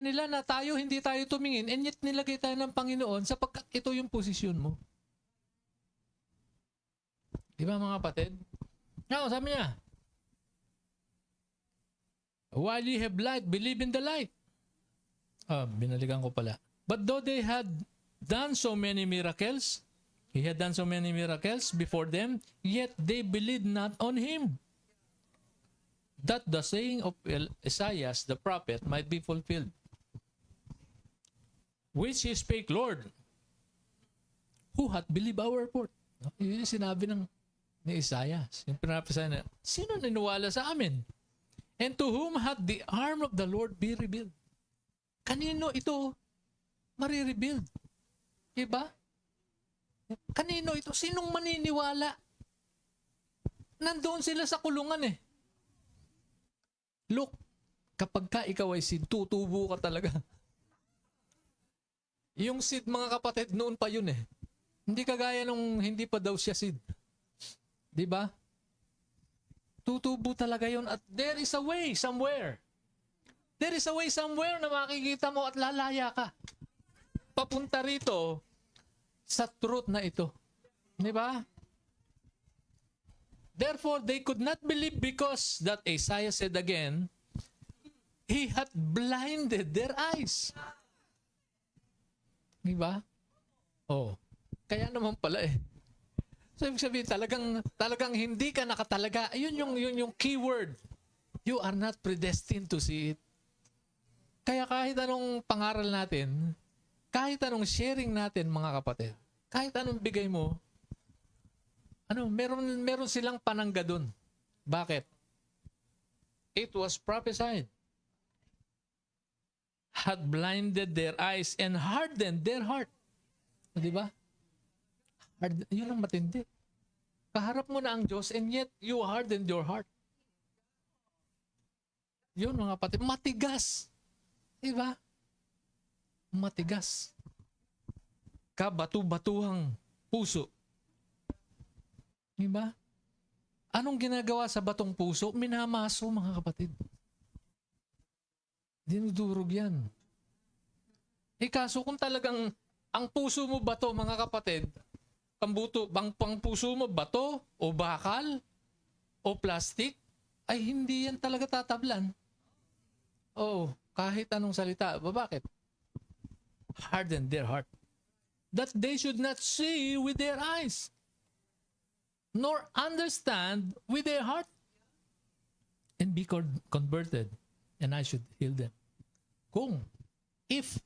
nila na tayo, hindi tayo tumingin, and yet nilagay tayo ng Panginoon sapagkat ito yung posisyon mo. Di ba mga kapatid? Now, sabi niya, while ye have light, believe in the light. Binalikan ko pala. But though they had done so many miracles, he had done so many miracles before them, yet they believed not on him, that the saying of Isaiah the prophet might be fulfilled, which he spake, Lord, who hath believed our report? Yun yung sinabi ni Isaiah. Yung pinapasaya na, sino naniwala sa amin? And to whom hath the arm of the Lord be revealed? Kanino ito marirebuild? Diba? Kanino ito? Sinong maniniwala? Nandoon sila sa kulungan eh. Look, kapag ka ikaw ay seed, tutubo ka talaga. Yung seed, mga kapatid, noon pa yun eh. Hindi kagaya nung hindi pa daw siya seed. Diba? Tutubo talaga yun at there is a way somewhere. There is a way somewhere na makikita mo at lalaya ka. Papunta rito sa truth na ito. Di ba? Therefore, they could not believe because that Isaiah said again, he hath blinded their eyes. Di ba? Oh, kaya naman pala eh. So, ibig sabihin, talagang hindi ka nakatalaga. Yun yung keyword. You are not predestined to see it. Kaya kahit anong pangaral natin, kahit anong sharing natin, mga kapatid, kahit anong bigay mo, meron silang panangga dun. Bakit? It was prophesied. Had blinded their eyes and hardened their heart. Di ba? Yun ang matindi. Kaharap mo na ang Diyos and yet you hardened your heart. Yun mga kapatid, matigas. Diba? Matigas. Kabatu-batuhang puso. Diba? Anong ginagawa sa batong puso? Minamaso, mga kapatid. Dinudurog yan. Kaso kung talagang ang puso mo bato, mga kapatid, pang puso mo bato o bakal o plastic, ay hindi yan talaga tatablan. Oh, kahit anong salita. Bakit? Harden their heart. That they should not see with their eyes, nor understand with their heart, and be converted, and I should heal them. If,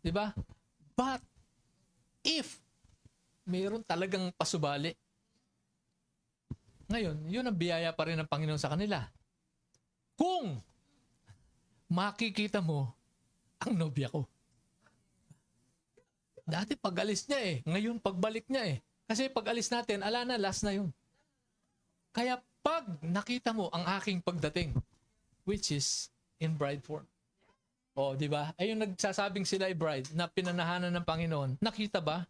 di ba? But, if, mayroon talagang pasubali. Ngayon, yun ang biyaya pa rin ng Panginoon sa kanila. Kung makikita mo ang nobya ko. Dati pag-alis niya eh. Ngayon pagbalik niya eh. Kasi pag-alis natin, ala na, last na yun. Kaya pag nakita mo ang aking pagdating, which is in bride form. O, di ba? Ay yung nagsasabing sila ay bride na pinanahanan ng Panginoon. Nakita ba?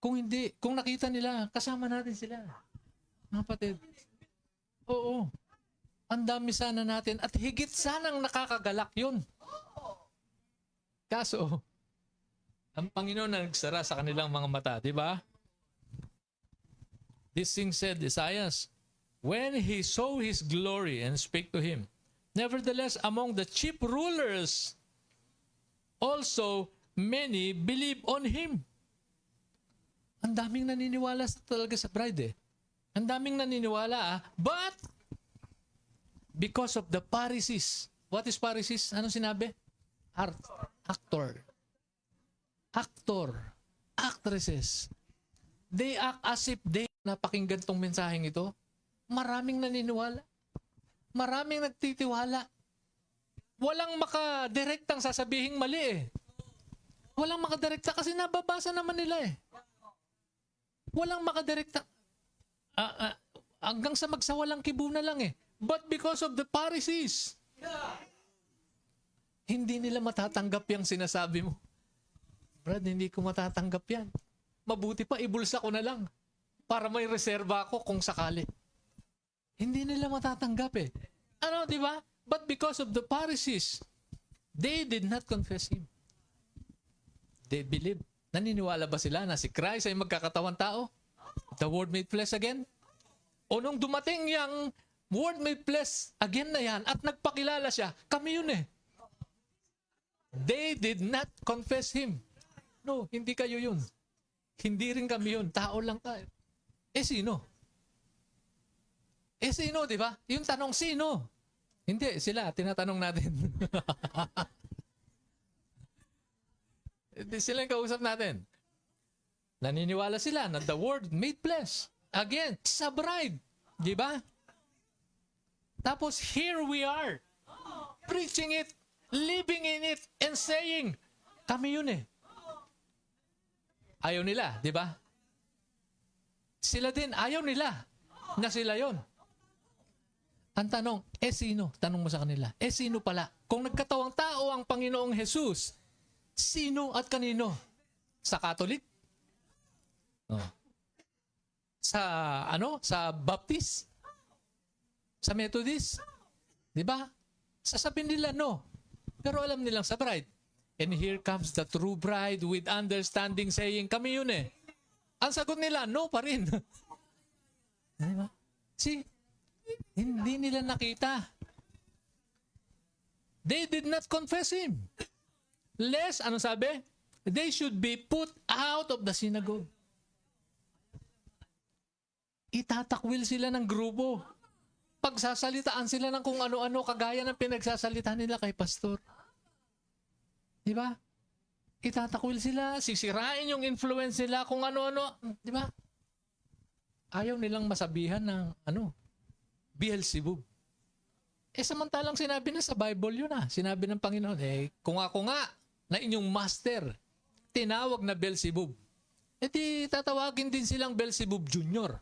Kung hindi, kung nakita nila, kasama natin sila. Mga kapatid. Oo. Ang dami sana natin at higit sanang nakakagalak yun. Kaso, ang Panginoon na nagsara sa kanilang mga mata, di ba? This thing said Isaiah, when he saw his glory and spake to him, nevertheless among the chief rulers also many believe on him. Ang daming naniniwala talaga sa bride eh. Ang daming naniniwala but because of the Pharisees. What is Pharisees? Anong sinabi? Actor. Actresses. They act as if they napakinggan tong mensaheng ito. Maraming naniniwala. Maraming nagtitiwala. Walang makadirektang sasabihing mali eh. Walang makadirekta kasi nababasa naman nila eh. Walang makadirekta. Hanggang sa magsawalang kibo na lang eh. But because of the Pharisees, hindi nila matatanggap yung sinasabi mo. Brad, hindi ko matatanggap yan. Mabuti pa, ibulsa ko na lang para may reserba ako kung sakali. Hindi nila matatanggap eh. Ano, di ba? But because of the Pharisees, They did not confess Him. They believed. Naniniwala ba sila na si Christ ay magkakatawang tao? The Word made flesh again? O nung dumating yung Word made flesh again na yan at nagpakilala siya, kami yun eh. They did not confess Him. No, hindi kayo yun. Hindi rin kami yun. Tao lang tayo. Eh sino? Eh sino, di ba? Yung tanong, sino? Hindi, sila. Tinatanong natin. Sila yung kausap natin. Naniniwala sila na the Word made flesh. Again, sa bride. Di ba? Tapos here we are. Preaching it, living in it, and saying, kami yun eh. Ayaw nila, di ba? Sila din, ayaw nila na sila yon. Ang tanong, sino? Tanong mo sa kanila, sino pala? Kung nagkatawang tao ang Panginoong Jesus, sino at kanino? Sa Catholic? Oh. Sa Baptist? Sa Methodist? Di ba? Sasabihin nila no. Pero alam nilang sa bride. And here comes the true bride with understanding saying, kami yun eh. Ang sagot nila, no pa rin. Diba? See, hindi nila nakita. They did not confess Him. Lest, ano sabi? They should be put out of the synagogue. Itatakwil sila ng grupo. Pagsasalitaan sila ng kung ano-ano kagaya ng pinagsasalita nila kay pastor. Diba? Itatakwil sila, sisirain yung influence nila kung ano-ano. Diba? Ayaw nilang masabihan ng Beelzebub. Samantalang sinabi na sa Bible yun Sinabi ng Panginoon, kung ako nga na inyong master, tinawag na Beelzebub, di tatawagin din silang Beelzebub Junior.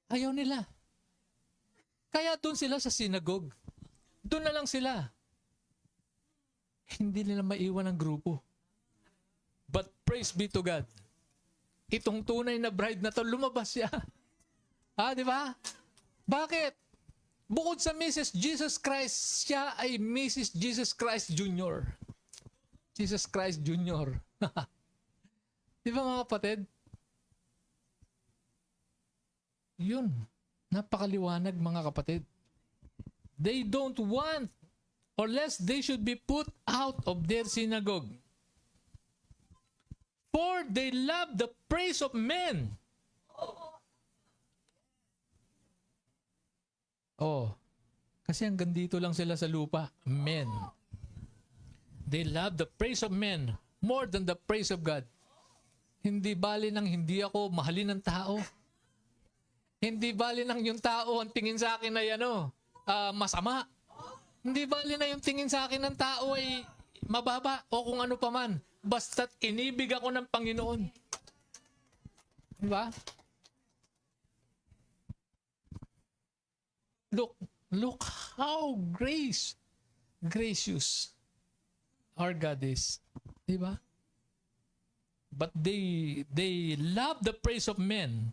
Ayaw nila. Kaya doon sila sa synagogue. Doon na lang sila. Hindi nila maiwan ang grupo. But praise be to God. Itong tunay na bride na to, lumabas siya. Di ba? Bakit? Bukod sa Mrs. Jesus Christ, siya ay Mrs. Jesus Christ Jr. Jesus Christ Jr. Di ba mga kapatid? Yun. Napakaliwanag mga kapatid. They don't want or lest they should be put out of their synagogue. For they love the praise of men. Kasi hanggang dito lang sila sa lupa. Men. They love the praise of men more than the praise of God. Hindi bali nang hindi ako mahalin ng tao. Hindi bali nang yung tao ang tingin sa akin ay masama. Hindi bali na yung tingin sa akin ng tao ay mababa o kung ano pa man. Basta't inibig ako ng Panginoon. Diba? Look how gracious our God is. Diba? But they love the praise of men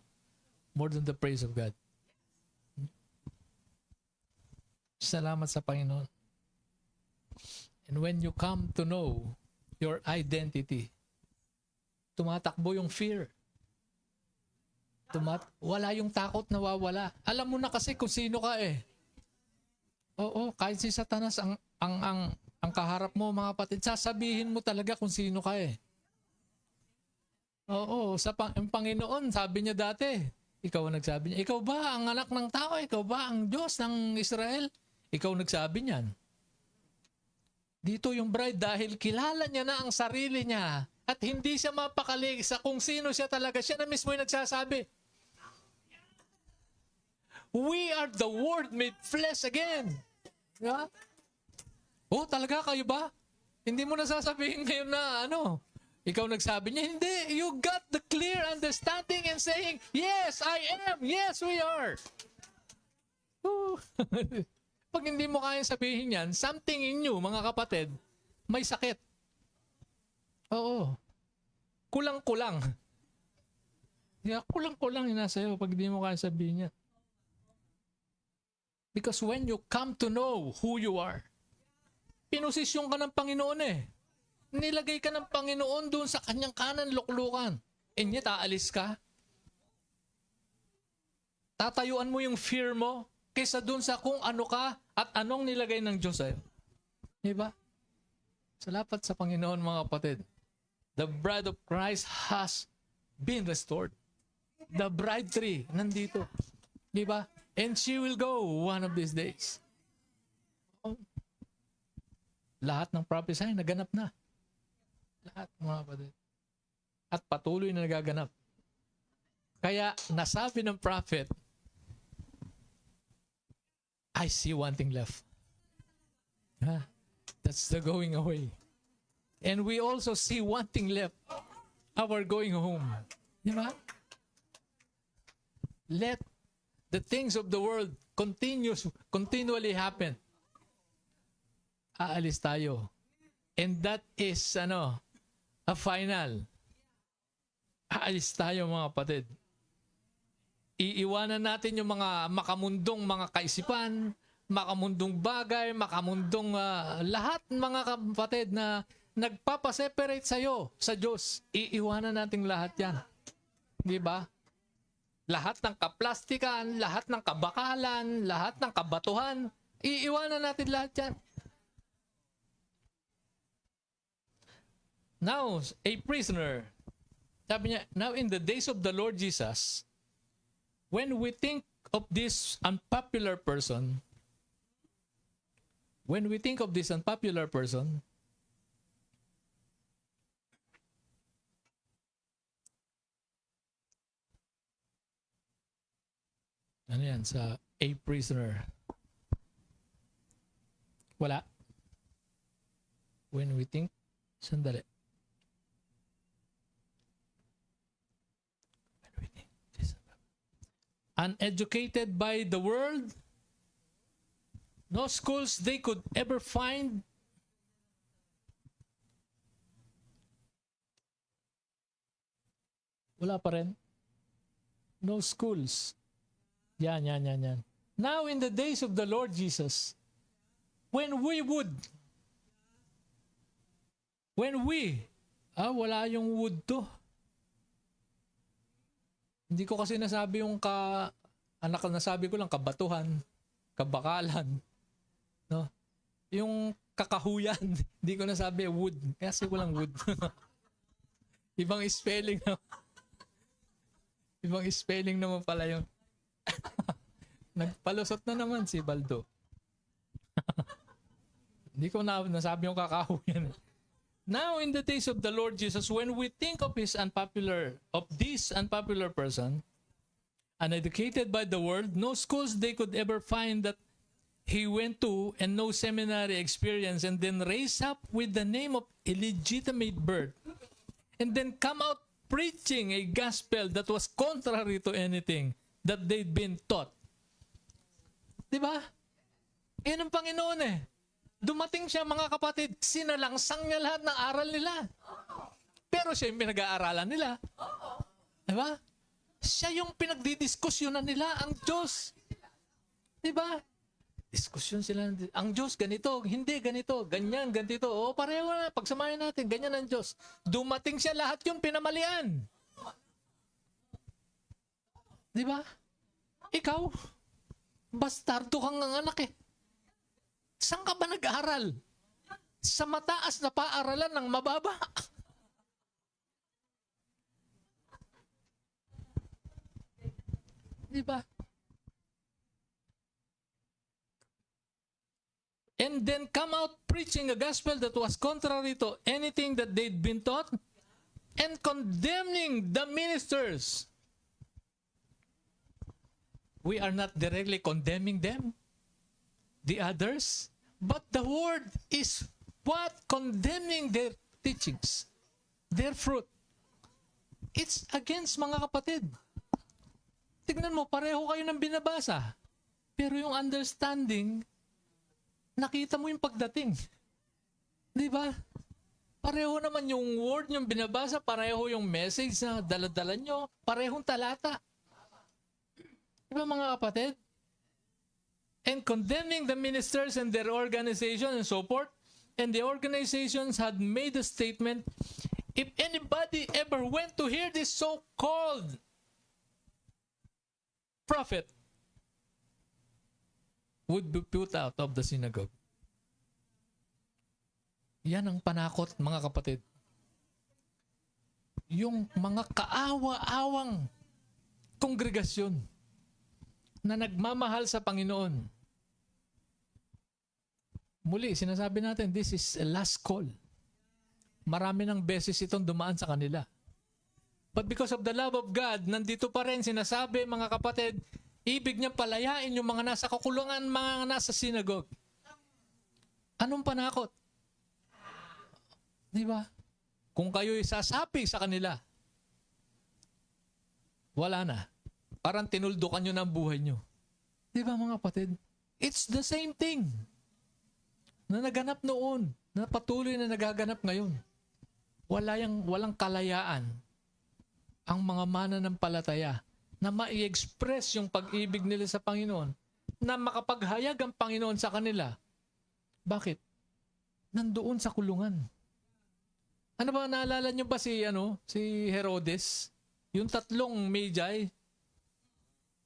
more than the praise of God. Salamat sa Panginoon. And when you come to know your identity, tumatakbo yung fear. Wala yung takot na wawala. Alam mo na kasi kung sino ka eh. Oo, kahit si Satanas ang kaharap mo mga kapatid, sasabihin mo talaga kung sino ka eh. Oo, ang Panginoon, sabi niya dati, ikaw ang nagsabi niya, ikaw ba ang anak ng tao? Ikaw ba ang Diyos ng Israel? Ikaw nagsabi niyan. Dito yung bride dahil kilala niya na ang sarili niya at hindi siya mapakali sa kung sino siya talaga. Siya na mismo yung nagsasabi. We are the Word made flesh again. Yeah? Talaga kayo ba? Hindi mo nasasabihin ngayon na ikaw nagsabi niya, hindi. You got the clear understanding and saying, yes, I am. Yes, we are. Pag hindi mo kaya sabihin yan, something in you, mga kapatid, may sakit. Oo. Kulang-kulang. Kulang-kulang yung nasa iyo pag hindi mo kaya sabihin yan. Because when you come to know who you are, pinosisyon ka ng Panginoon eh. Nilagay ka ng Panginoon doon sa kanyang kanan, luklukan. And yet, aalis ka. Tatayuan mo yung fear mo kaysa doon sa kung ano ka at anong nilagay ng Diyos sa'yo. Diba? Salamat sa Panginoon, mga kapatid. The bride of Christ has been restored. The bride tree, nandito. Diba? And she will go one of these days. Lahat ng prophecy naganap na. Lahat, mga kapatid. At patuloy na nagaganap. Kaya nasabi ng prophet, I see one thing left. That's the going away. And we also see one thing left. Our going home. Diba? Let the things of the world continually happen. Aalis tayo. And that is, a final. Aalis tayo, mga kapatid. Iiwanan natin yung mga makamundong mga kaisipan, makamundong bagay, makamundong lahat, mga kapatid, na nagpapaseparate sa'yo sa Diyos. Iiwanan natin lahat yan. Di ba? Lahat ng kaplastikan, lahat ng kabakalan, lahat ng kabatuhan, iiwanan natin lahat yan. Now, a prisoner, sabi niya, now in the days of the Lord Jesus, when we think of this unpopular person, ano yan, sa a prisoner? Wala. When we think, sandali. Uneducated by the world, no schools they could ever find. Wala pa rin. No schools. Yan. Now in the days of the Lord Jesus, when we, wala yung would to. Hindi ko kasi nasabi yung nasabi ko lang kabatuhan, kabakalan, no? Yung kakahuyan, hindi ko nasabi wood. Kasi walang wood. Ibang spelling na. Ibang spelling naman pala yun. Nagpalusot na naman si Baldo. Hindi ko nasabi yung kakahuyan. Now, in the days of the Lord Jesus, when we think of this unpopular person, uneducated by the world, no schools they could ever find that he went to, and no seminary experience, and then raised up with the name of illegitimate birth, and then come out preaching a gospel that was contrary to anything that they'd been taught. Diba? Yan ang Panginoon eh. Dumating siya, mga kapatid, sinalangsang niya lahat ng aral nila. Pero siya yung pinag-aaralan nila. Diba? Siya yung pinagdidiskusyonan nila, ang Diyos. Diba? Diskusyon sila. Ang Diyos, ganito, hindi, ganito, ganyan, ganito. O, pareho na, pagsamahin natin, ganyan ang Diyos. Dumating siya, lahat yung pinamalian. Diba? Ikaw, bastardo kang anak eh. Saan ka ba nag-aaral? Sa mataas na paaralan ng mababa. Diba? And then come out preaching a gospel that was contrary to anything that they'd been taught, and condemning the ministers. We are not directly condemning them, the others, but the word is what? Condemning their teachings, their fruit. It's against, mga kapatid. Tignan mo, pareho kayo ng binabasa. Pero yung understanding, nakita mo yung pagdating. Di ba? Pareho naman yung word yung binabasa, pareho yung message na daladala nyo, parehong talata. Di ba, mga kapatid? And condemning the ministers and their organization and so forth, and the organizations had made a statement, if anybody ever went to hear this so-called prophet, would be put out of the synagogue. Yan ang panakot, mga kapatid. Yung mga kaawa-awang kongregasyon na nagmamahal sa Panginoon. Muli, sinasabi natin, this is a last call. Marami ng beses itong dumaan sa kanila. But because of the love of God, nandito pa rin sinasabi, mga kapatid, ibig niyang palayain yung mga nasa kakulungan, mga nasa synagogue. Anong panakot? Di ba? Kung kayo'y sasapi sa kanila, wala na. Parang tinuldukan nyo ng buhay nyo. Di ba, mga kapatid? It's the same thing na naganap noon, na patuloy na nagaganap ngayon. Walang kalayaan ang mga mananampalataya na ma-i-express yung pag-ibig nila sa Panginoon, na makapaghayag ang Panginoon sa kanila. Bakit? Nandoon sa kulungan. Ano ba, naalala nyo ba si Herodes? Yung 3 Magi,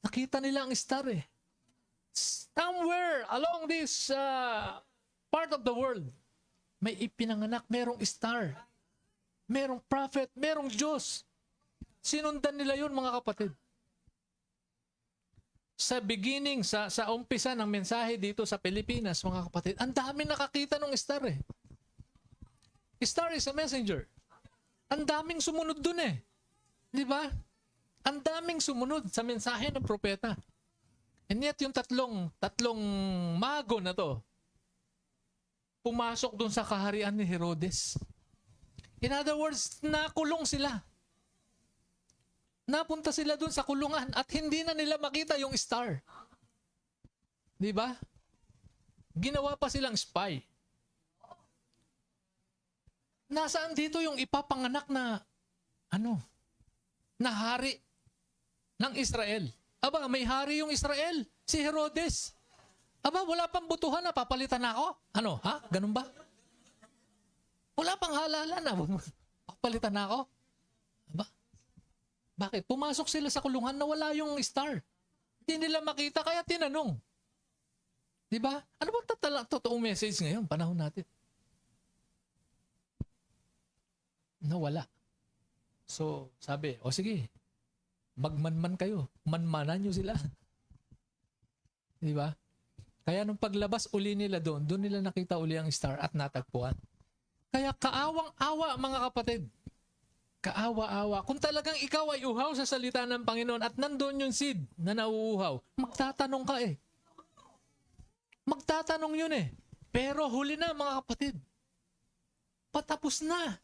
nakita nila ang star eh. Somewhere along this part of the world, may ipinanganak, merong star, merong prophet, merong Diyos. Sinundan nila yun, mga kapatid. Sa beginning, sa umpisa ng mensahe dito sa Pilipinas, mga kapatid, ang dami nakakita ng star eh. Star is a messenger. Ang daming sumunod dun eh. Di ba? Ang daming sumunod sa mensahe ng propeta. And yet yung tatlong mago na to, pumasok dun sa kaharian ni Herodes. In other words, nakulong sila. Napunta sila dun sa kulungan at hindi na nila makita yung star. Di ba? Ginawa pa silang spy. Nasaan dito yung ipapanganak na na hari ng Israel? Aba, may hari yung Israel, si Herodes. Aba, wala pang butuhan na papalitan na ako? Ganun ba? Wala pang halala na papalitan na ako? Aba, bakit? Pumasok sila sa kulungan na wala yung star. Hindi nila makita, kaya tinanong. Di ba? Ano ba totoong message ngayon, panahon natin? Nawala. So, sabi, sige, magmanman kayo. Manmanan nyo sila. Di ba? Kaya nung paglabas uli nila doon nila nakita uli ang star at natagpuan. Kaya kaawang-awa, mga kapatid. Kaawa-awa. Kung talagang ikaw ay uhaw sa salita ng Panginoon at nandoon yung seed na nauuhaw, magtatanong ka eh. Magtatanong yun eh. Pero huli na, mga kapatid. Patapos na.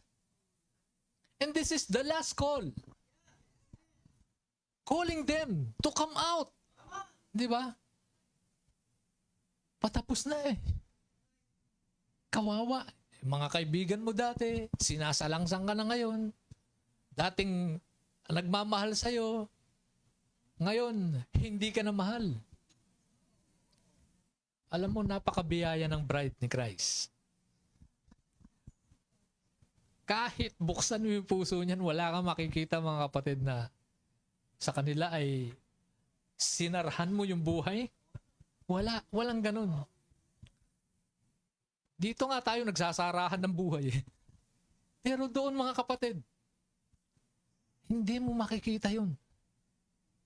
And this is the last call. Calling them to come out. Di ba? Patapos na eh. Kawawa. Mga kaibigan mo dati, sinasalangsang ka na ngayon. Dating nagmamahal sa'yo. Ngayon, hindi ka na mahal. Alam mo, napakabiyaya ng bride ni Christ. Kahit buksan mo yung puso niyan, wala kang makikita, mga kapatid, na sa kanila ay sinarhan mo yung buhay. Walang ganun. Dito nga tayo nagsasarahan ng buhay eh. Pero doon, mga kapatid, hindi mo makikita yun.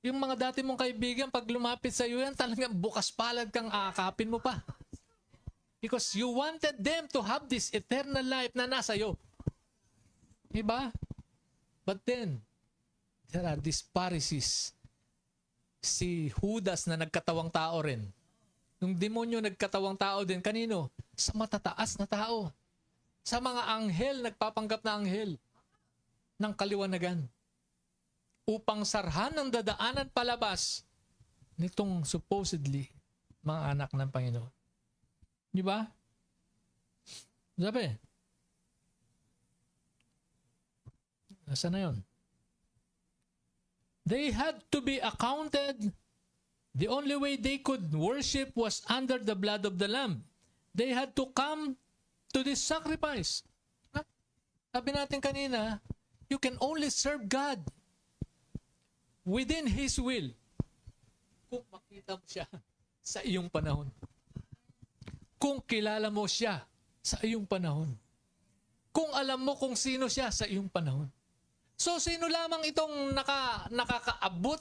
Yung mga dati mong kaibigan, pag lumapit sa iyo yan, talagang bukas palad kang aakapin mo pa. Because you wanted them to have this eternal life na nasa iyo. Diba? But then, there are these Pharisees. Si Judas na nagkatawang tao rin. Yung demonyo nagkatawang tao din. Kanino? Sa matataas na tao. Sa mga anghel, nagpapanggap na anghel ng kaliwanagan. Upang sarhan ng dadaanan palabas nitong supposedly mga anak ng Panginoon. Di ba? Sabi, nasaan na yun? They had to be accounted. The only way they could worship was under the blood of the Lamb. They had to come to to this sacrifice. Ha? Sabi natin kanina, you can only serve God within His will kung makita mo siya sa iyong panahon. Kung kilala mo siya sa iyong panahon. Kung alam mo kung sino siya sa iyong panahon. So, sino lamang itong nakakaabot,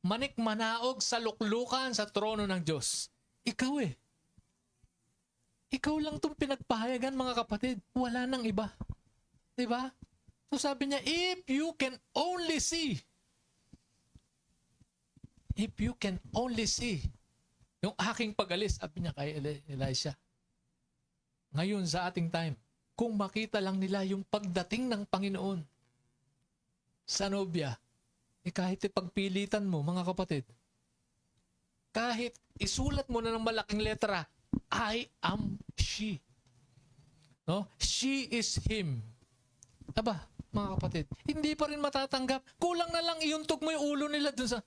manik-manaog sa luklukan sa trono ng Diyos? Ikaw eh. Ikaw lang itong pinagpahayagan, mga kapatid. Wala nang iba. Diba? So sabi niya, if you can only see, yung aking pag-alis, sabi niya kay Elisha, ngayon sa ating time, kung makita lang nila yung pagdating ng Panginoon sa nobya, kahit ipagpilitan mo, mga kapatid, kahit isulat mo na ng malaking letra, I am she. No? She is him. Aba, mga kapatid, hindi pa rin matatanggap. Kulang na lang iuntog mo yung ulo nila dun sa...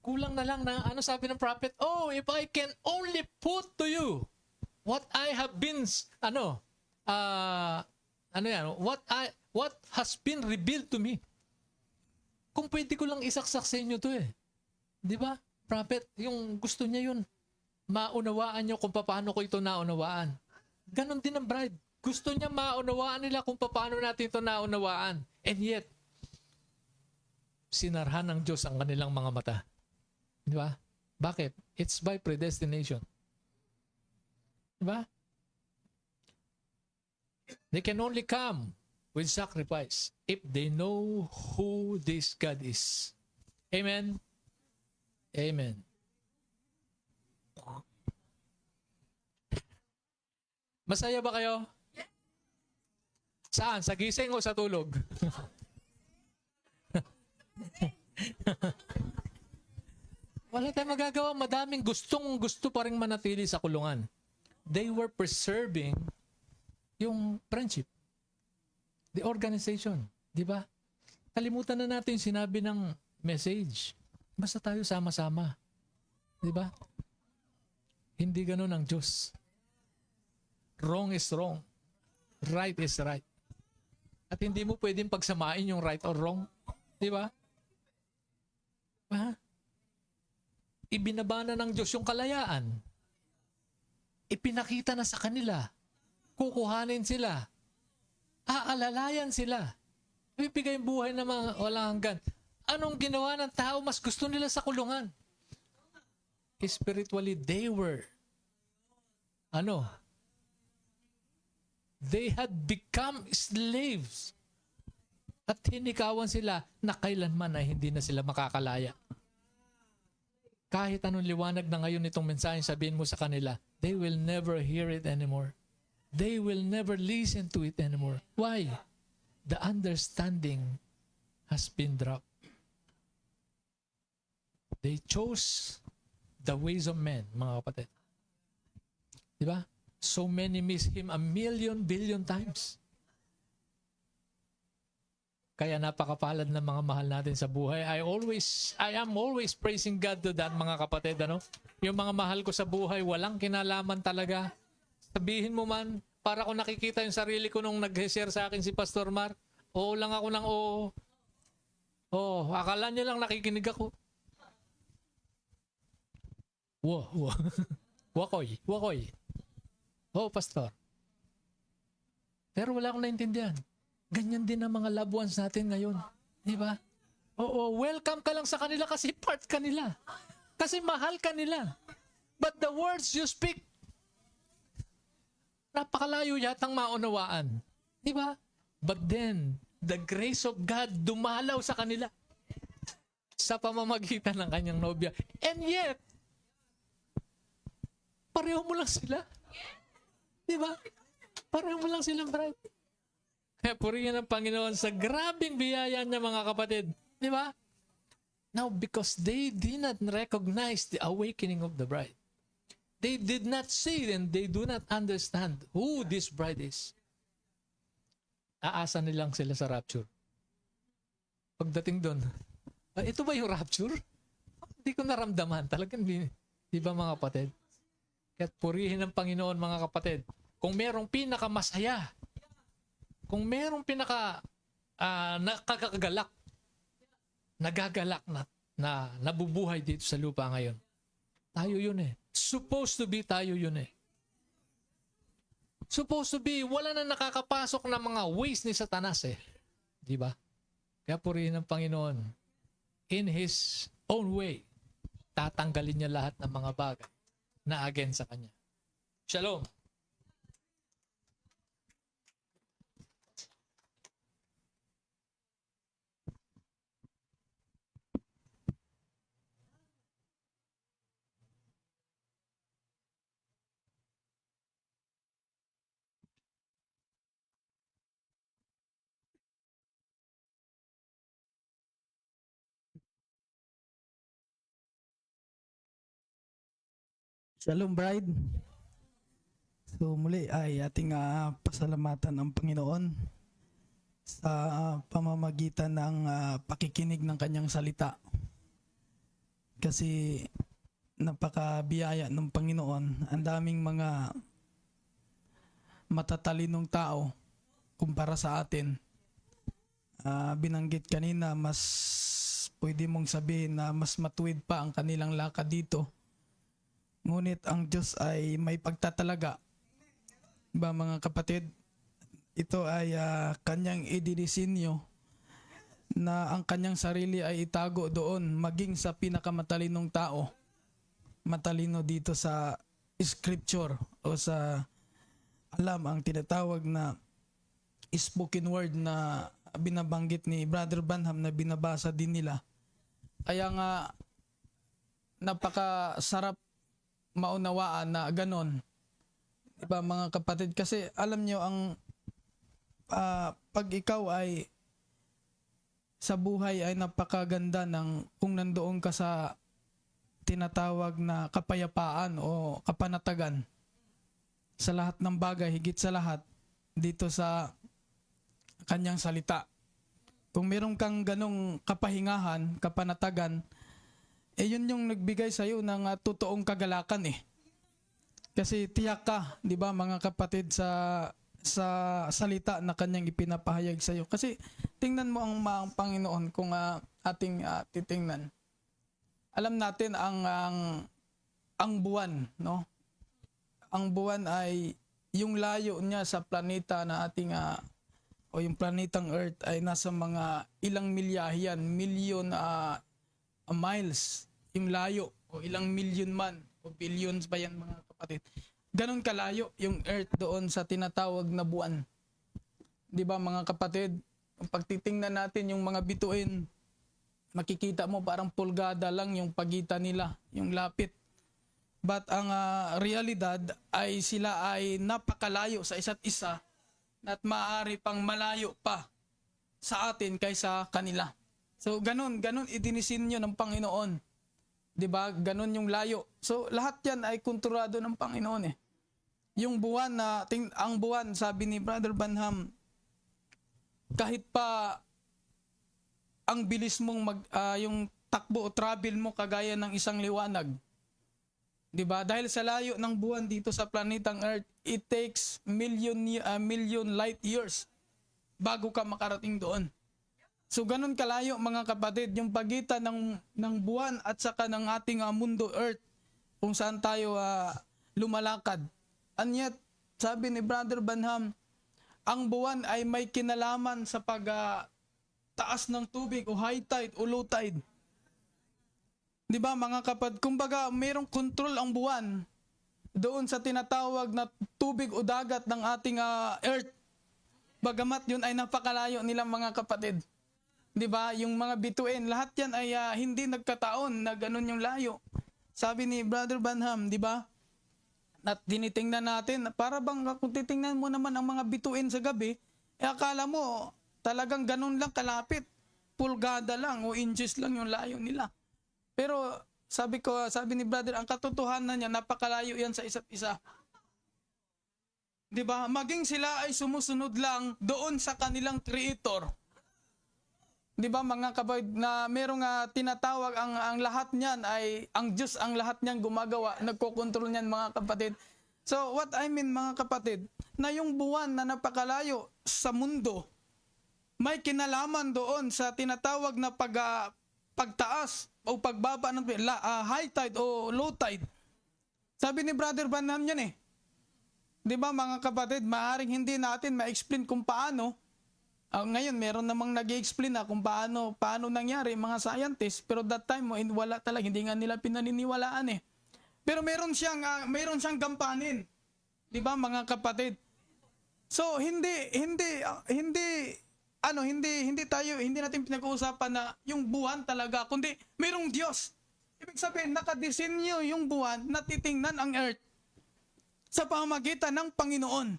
Kulang na lang na, ano sabi ng prophet? Oh, if I can only put to you what I have been, what has been revealed to me. Kung pwede ko lang isaksak sa inyo to eh. Di ba? Prophet, yung gusto niya yun. Maunawaan niyo kung paano ko ito naunawaan. Ganon din ang bride. Gusto niya maunawaan nila kung paano natin ito naunawaan. And yet, sinarhan ng Diyos ang kanilang mga mata. Di ba? Bakit? It's by predestination. Di ba? They can only come with sacrifice if they know who this God is. Amen? Amen. Masaya ba kayo? Saan? Sa gising o sa tulog? Wala tayong magagawa. Madaming gusto pa rin manatili sa kulungan. They were preserving yung friendship. The organization. Di ba? Kalimutan na natin sinabi ng message. Basta tayo sama-sama. Di ba? Hindi ganun ang Diyos. Wrong is wrong. Right is right. At hindi mo pwedeng pagsamain yung right or wrong. Di ba? Ha? Ibinabana ng Diyos yung kalayaan. Ipinakita na sa kanila. Kukuhanin sila. Aalalayan sila. Ibibigay yung buhay na mga walang hanggan. Anong ginawa ng tao? Mas gusto nila sa kulungan. Spiritually, they were they had become slaves. At hinikawan sila na kailanman ay hindi na sila makakalaya. Kahit anong liwanag na ngayon itong mensahe, sabihin mo sa kanila, they will never hear it anymore. They will never listen to it anymore. Why? The understanding has been dropped. They chose the ways of men, mga kapatid. Diba? So many miss Him 1,000,000 billion times. Kaya napakapalad ng mga mahal natin sa buhay. I am always praising God to that, mga kapatid. Yung mga mahal ko sa buhay, walang kinalaman talaga. Sabihin mo man, para ko nakikita yung sarili ko nung nag-share sa akin si Pastor Mark, oo lang ako ng oo. Oo, akala niya lang nakikinig ako. Wow. Wakoy. Oh, Pastor. Pero wala akong naintindihan. Ganyan din ang mga loved ones natin ngayon. Di ba? Oo, welcome ka lang sa kanila kasi part ka nila. Kasi mahal ka nila. But the words you speak, napakalayo yatang maunawaan. Di ba? But then, the grace of God dumalaw sa kanila sa pamamagitan ng kanyang nobya. And yet, pareho mo lang sila. Di ba? Pareho mo lang silang bride. Kaya purihin ang Panginoon sa grabing biyaya niya, mga kapatid. Di ba? Now, because they did not recognize the awakening of the bride. They did not see and they do not understand who this bride is. Aasa nilang sila sa rapture. Pagdating doon, ito ba yung rapture? Hindi ko naramdaman. Talagang di ba, mga kapatid? Kaya't purihin ng Panginoon, mga kapatid. Kung merong pinakamasaya, kung merong nakakagalak, nagagalak na nabubuhay dito sa lupa ngayon, tayo yun eh. Supposed to be tayo yun eh. Supposed to be, wala na nakakapasok na mga ways ni Satanas eh. Di ba? Kaya purihin ng Panginoon, in His own way, tatanggalin niya lahat ng mga bagay na against sa Kanya. Shalom. Shalom, bride. So muli ay ating pasalamatan ang Panginoon sa pamamagitan ng pakikinig ng kanyang salita. Kasi napakabiyaya ng Panginoon. Ang daming mga matatalinong tao kumpara sa atin. Binanggit kanina, mas pwede mong sabihin na mas matuwid pa ang kanilang lakad dito. Ngunit ang Diyos ay may pagtatalaga. Ba mga kapatid, ito ay kanyang idinisinyo na ang kanyang sarili ay itago doon maging sa pinakamatalinong tao. Matalino dito sa scripture o sa ang tinatawag na spoken word na binabanggit ni Brother Branham na binabasa din nila. Kaya nga napakasarap maunawaan na ganon. Diba mga kapatid? Kasi alam nyo ang pag ikaw ay sa buhay ay napakaganda ng kung nandoon ka sa tinatawag na kapayapaan o kapanatagan sa lahat ng bagay, higit sa lahat dito sa kanyang salita. Kung meron kang ganong kapahingahan, kapanatagan, yun yung nagbigay sa iyo ng totoong kagalakan eh. Kasi tiyak ka, 'di ba mga kapatid, sa salita na kanyang ipinapahayag sa iyo. Kasi tingnan mo ang Panginoon kung ating titingnan. Alam natin ang buwan, no? Ang buwan ay yung layo niya sa planeta na ating o yung planetang Earth ay nasa mga ilang milyahe yan, milyon miles yung layo, o ilang million man o billions ba yan mga kapatid. Ganon kalayo yung Earth doon sa tinatawag na buwan. 'Di ba mga kapatid? Kung pagtitingnan natin yung mga bituin, makikita mo parang pulgada lang yung pagitan nila, yung lapit. But ang realidad ay sila ay napakalayo sa isa't isa at maaari pang malayo pa sa atin kaysa kanila. So ganun idinisinyo ng Panginoon. 'Di ba? Ganun yung layo. So lahat 'yan ay kontrolado ng Panginoon eh. Yung buwan ang buwan, sabi ni Brother Branham, kahit pa ang bilis mong yung takbo o travel mo kagaya ng isang liwanag. 'Di ba? Dahil sa layo ng buwan dito sa planetang Earth, it takes million light years bago ka makarating doon. So ganun kalayo mga kapatid yung pagitan ng buwan at saka ng ating mundo Earth kung saan tayo lumalakad. And yet, sabi ni Brother Branham, ang buwan ay may kinalaman sa taas ng tubig o high tide o low tide. 'Di ba mga kapatid, kumbaga mayroong control ang buwan doon sa tinatawag na tubig o dagat ng ating Earth. Bagamat yun ay napakalayo nila mga kapatid. 'Di ba? Yung mga bituin, lahat 'yan ay hindi nagkataon na ganun yung layo. Sabi ni Brother Branham, 'di ba? At tinitingnan natin, para bang kung titingnan mo naman ang mga bituin sa gabi, akala mo talagang ganun lang kalapit. Pulgada lang o inches lang yung layo nila. Pero sabi ni Brother, ang katotohanan niya, napakalayo 'yan sa isa't isa. 'Di ba? Maging sila ay sumusunod lang doon sa kanilang creator. Di ba mga kapatid, na merong tinatawag ang lahat niyan ay ang Diyos, ang lahat niyan gumagawa, nagkokontrol niyan mga kapatid. So what I mean mga kapatid, na yung buwan na napakalayo sa mundo, may kinalaman doon sa tinatawag na pagtaas o pagbaba ng high tide o low tide. Sabi ni Brother Banham yan eh. Di ba mga kapatid, maaaring hindi natin ma-explain kung paano. Ngayon, meron namang nag-explain na kung paano nangyari mga scientists, pero that time, wala talaga, hindi nga nila pinaniniwalaan eh. Pero meron siyang gampanin. Di ba mga kapatid? So, hindi natin pinag-uusapan na yung buwan talaga, kundi mayroong Diyos. Ibig sabihin, nakadesenyo yung buwan na titingnan ang earth sa pamamagitan ng Panginoon.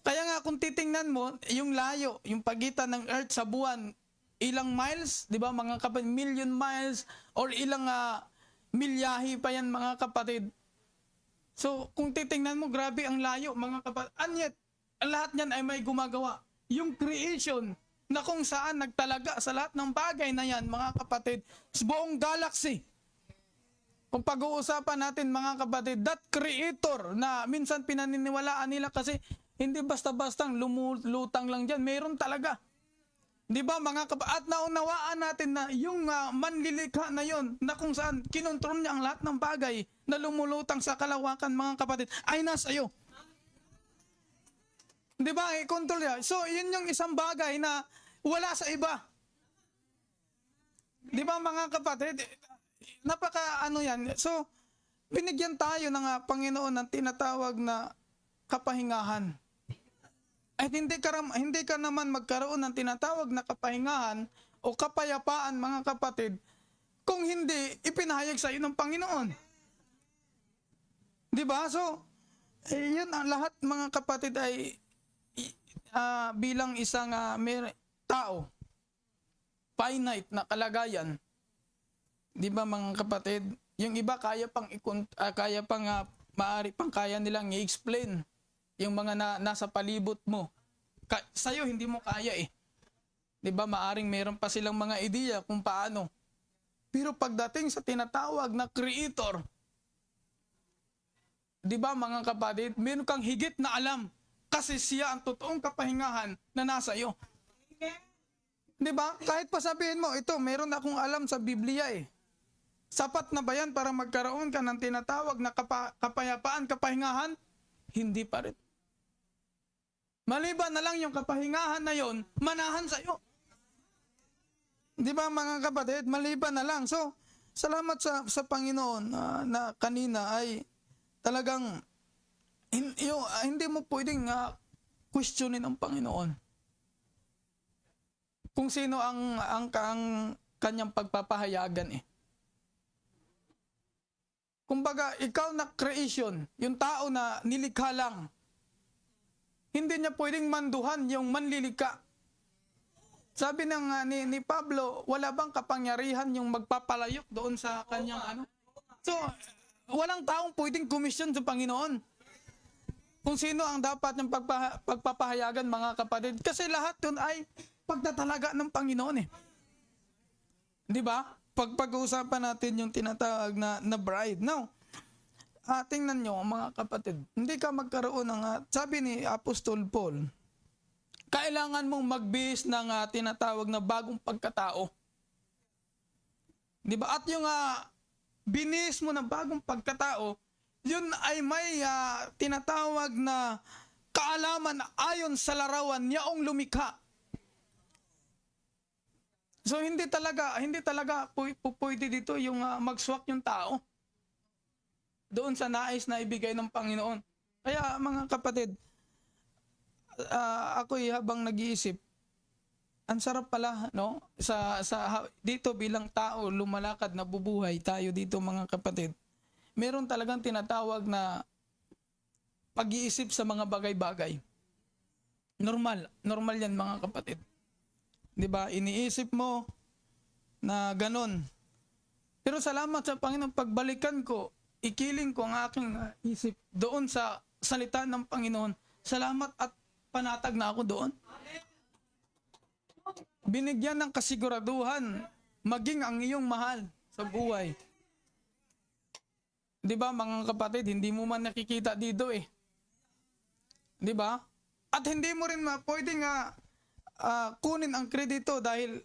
Kaya nga kung titingnan mo, yung layo, yung pagitan ng earth sa buwan, ilang miles, di ba mga kapatid, million miles, or ilang milyahe pa yan mga kapatid. So, kung titingnan mo, grabe ang layo mga kapatid. And yet, lahat niyan ay may gumagawa. Yung creation na kung saan nagtalaga sa lahat ng bagay na yan, mga kapatid, sa buong galaxy. Kung pag-uusapan natin mga kapatid, that creator na minsan pinaniniwalaan nila kasi hindi basta-bastang lumulutang lang dyan. Meron talaga. Di ba mga kapatid? At naunawaan natin na yung manlilikha na yon na kung saan kinontrol niya ang lahat ng bagay na lumulutang sa kalawakan mga kapatid ay nasa iyo. Di ba? I-control niya. So, yun yung isang bagay na wala sa iba. Di ba mga kapatid? Napaka yan. So, binigyan tayo ng Panginoon ng tinatawag na kapahingahan. At hindi ka naman magkaroon ng tinatawag na kapahingahan o kapayapaan mga kapatid kung hindi ipinahayag sa iyo ng Panginoon. Di ba? So, yun ang lahat mga kapatid ay bilang isang tao, finite na kalagayan. Di ba mga kapatid? Yung iba kaya pang maaari pang kaya nilang i-explain yung mga nasa palibot mo. Sa'yo, hindi mo kaya eh. Diba, maaring meron pa silang mga ideya kung paano. Pero pagdating sa tinatawag na creator, diba mga kapatid, meron kang higit na alam kasi siya ang totoong kapahingahan na nasa iyo. Diba, kahit pa sabihin mo, ito, meron akong alam sa Biblia eh. Sapat na ba yan para magkaroon ka ng tinatawag na kapayapaan, kapahingahan? Hindi pa rin. Maliban na lang yung kapahingahan na yon, manahan sa iyo. Di ba mga kapatid, maliban na lang. So, salamat sa Panginoon na kanina ay talagang hindi mo pwedeng questionin ang Panginoon. Kung sino ang kanyang pagpapahayagan eh. Kumbaga, ikaw na creation, yung tao na nilikha lang, hindi niya pwedeng manduhan yung manlilika. Sabi ni Pablo, wala bang kapangyarihan yung magpapalayok doon sa kanyang ano? So, walang taong pwedeng komisyon sa Panginoon. Kung sino ang dapat ng pagpapahayagan mga kapatid. Kasi lahat yun ay pagtatalaga ng Panginoon eh. Di ba? Pag-uusapan natin yung tinatawag na bride. Now, tingnan nyo mga kapatid, hindi ka magkaroon ng, sabi ni Apostol Paul, kailangan mong magbihis ng tinatawag na bagong pagkatao. Di ba? At yung binihis mo ng bagong pagkatao, yun ay may tinatawag na kaalaman ayon sa larawan niyaong lumikha. So hindi talaga pwede dito yung magswak yung tao doon sa nais na ibigay ng Panginoon. Kaya mga kapatid, ako'y habang nag-iisip, ang sarap pala, no? Dito bilang tao, lumalakad, nabubuhay tayo dito mga kapatid. Meron talagang tinatawag na pag-iisip sa mga bagay-bagay. Normal yan mga kapatid. 'Di ba? Iniisip mo na ganon. Pero salamat sa Panginoon, pagbalikan ko, ikiling ko ang aking isip doon sa salita ng Panginoon. Salamat at panatag na ako doon. binigyan ng kasiguraduhan maging ang iyong mahal sa buhay. Di ba mga kapatid, hindi mo man nakikita dito eh. Di ba? At hindi mo rin pwedeng kunin ang kredito dahil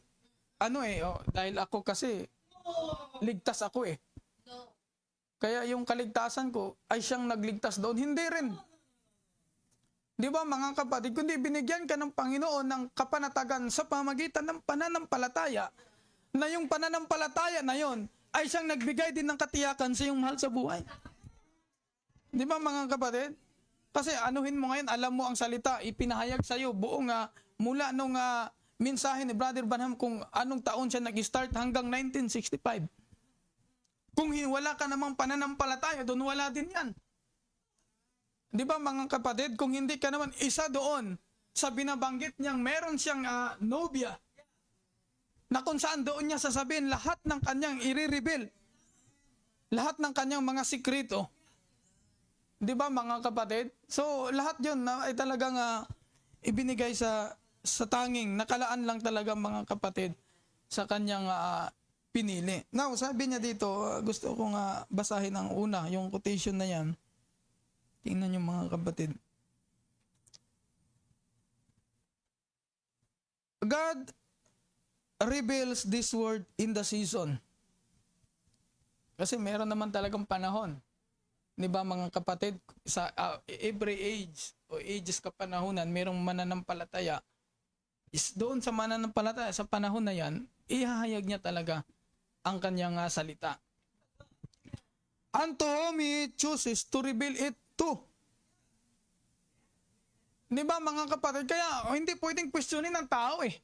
dahil ako kasi ligtas ako eh. Kaya yung kaligtasan ko ay siyang nagligtas doon. Hindi rin. Di ba mga kapatid, kundi binigyan ka ng Panginoon ng kapanatagan sa pamagitan ng pananampalataya, na yung pananampalataya na yon ay siyang nagbigay din ng katiyakan sa iyong mahal sa buhay. Di ba mga kapatid? Kasi anuhin mo ngayon, alam mo ang salita, ipinahayag sa iyo buong mula nung mensahe ni Brother Branham kung anong taon siya nag-start hanggang 1965. Kung wala ka namang pananampalataya, doon wala din yan. Di ba mga kapatid, kung hindi ka naman isa doon sa binabanggit niyang meron siyang nobya, na kung saan doon niya sasabihin lahat ng kanyang i-reveal, lahat ng kanyang mga sikreto. Di ba mga kapatid? So lahat yun ay talagang ibinigay sa tanging, nakalaan lang talaga mga kapatid sa kanyang pinili. Now, sabi niya dito, gusto kong basahin ang una, yung quotation na yan. Tingnan niyo mga kapatid. God reveals this word in the season. Kasi meron naman talagang panahon. Di ba mga kapatid, sa every age o ages kapanahunan, merong mananampalataya. Is doon sa mananampalataya, sa panahon na yan, ihahayag niya talaga ang kanyang salita. Unto whom He chooses to reveal it to. Di ba mga kapatid? Kaya hindi pwedeng questionin ng tao eh.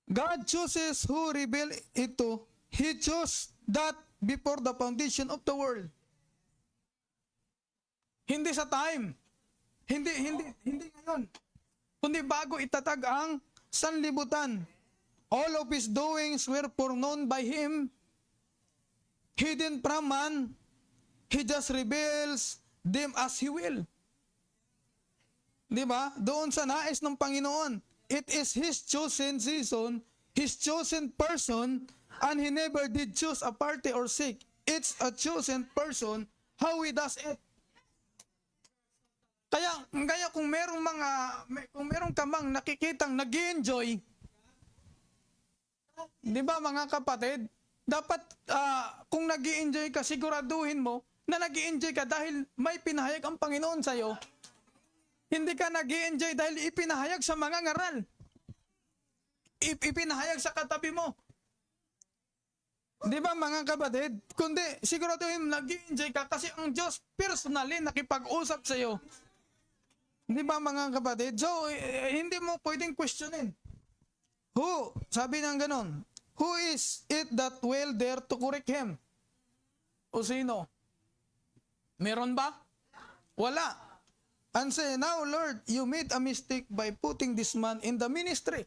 God chooses who reveal it to. He chose that before the foundation of the world. Hindi sa time. Hindi ngayon. Kundi bago itatag ang sanlibutan. All of His doings were foreknown by Him. Hidden from man. He just reveals them as He will. Di ba? Doon sa nais ng Panginoon. It is His chosen season, His chosen person, and He never did choose a party or sect. It's a chosen person, how He does it. Kaya kung meron ka mang nakikitang nag-enjoy, di ba mga kapatid, dapat kung nag-enjoy ka, siguraduhin mo na nag-enjoy ka dahil may pinahayag ang Panginoon sa'yo. Hindi ka nag-enjoy dahil ipinahayag sa mga ngaral. Ipinahayag sa katabi mo. Di ba mga kapatid? Kundi siguraduhin nag-enjoy ka kasi ang Diyos personally nakipag-usap sa iyo. Di ba mga kapatid? So, hindi mo pwedeng questionin. Who? Sabi ng ganon. Who is it that will dare to correct him? O sino? Meron ba? Wala. And say, now Lord, you made a mistake by putting this man in the ministry.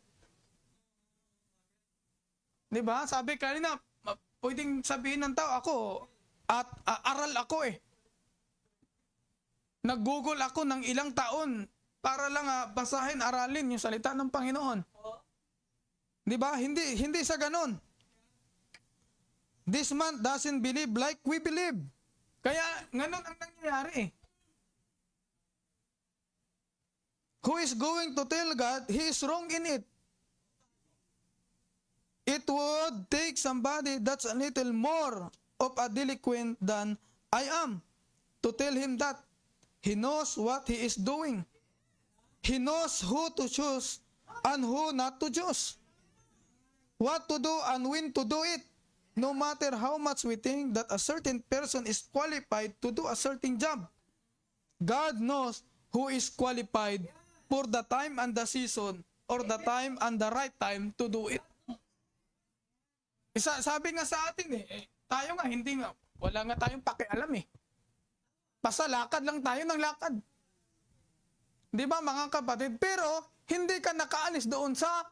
Di ba? Sabi kanina, pwedeng sabihin ng tao, ako, at aral ako eh. Nag-google ako ng ilang taon para lang basahin, aralin yung salita ng Panginoon. Di ba? Hindi sa ganon. This man doesn't believe like we believe. Kaya ganon ang nangyayari eh. Who is going to tell God he is wrong in it? It would take somebody that's a little more of a delinquent than I am to tell him that. He knows what he is doing. He knows who to choose and who not to choose. What to do and when to do it. No matter how much we think that a certain person is qualified to do a certain job. God knows who is qualified for the time and the season or the time and the right time to do it. Sabi nga sa atin tayo nga wala nga tayong pakialam eh. Basta lakad lang tayo ng lakad. Di ba mga kapatid? Pero hindi ka nakaalis doon sa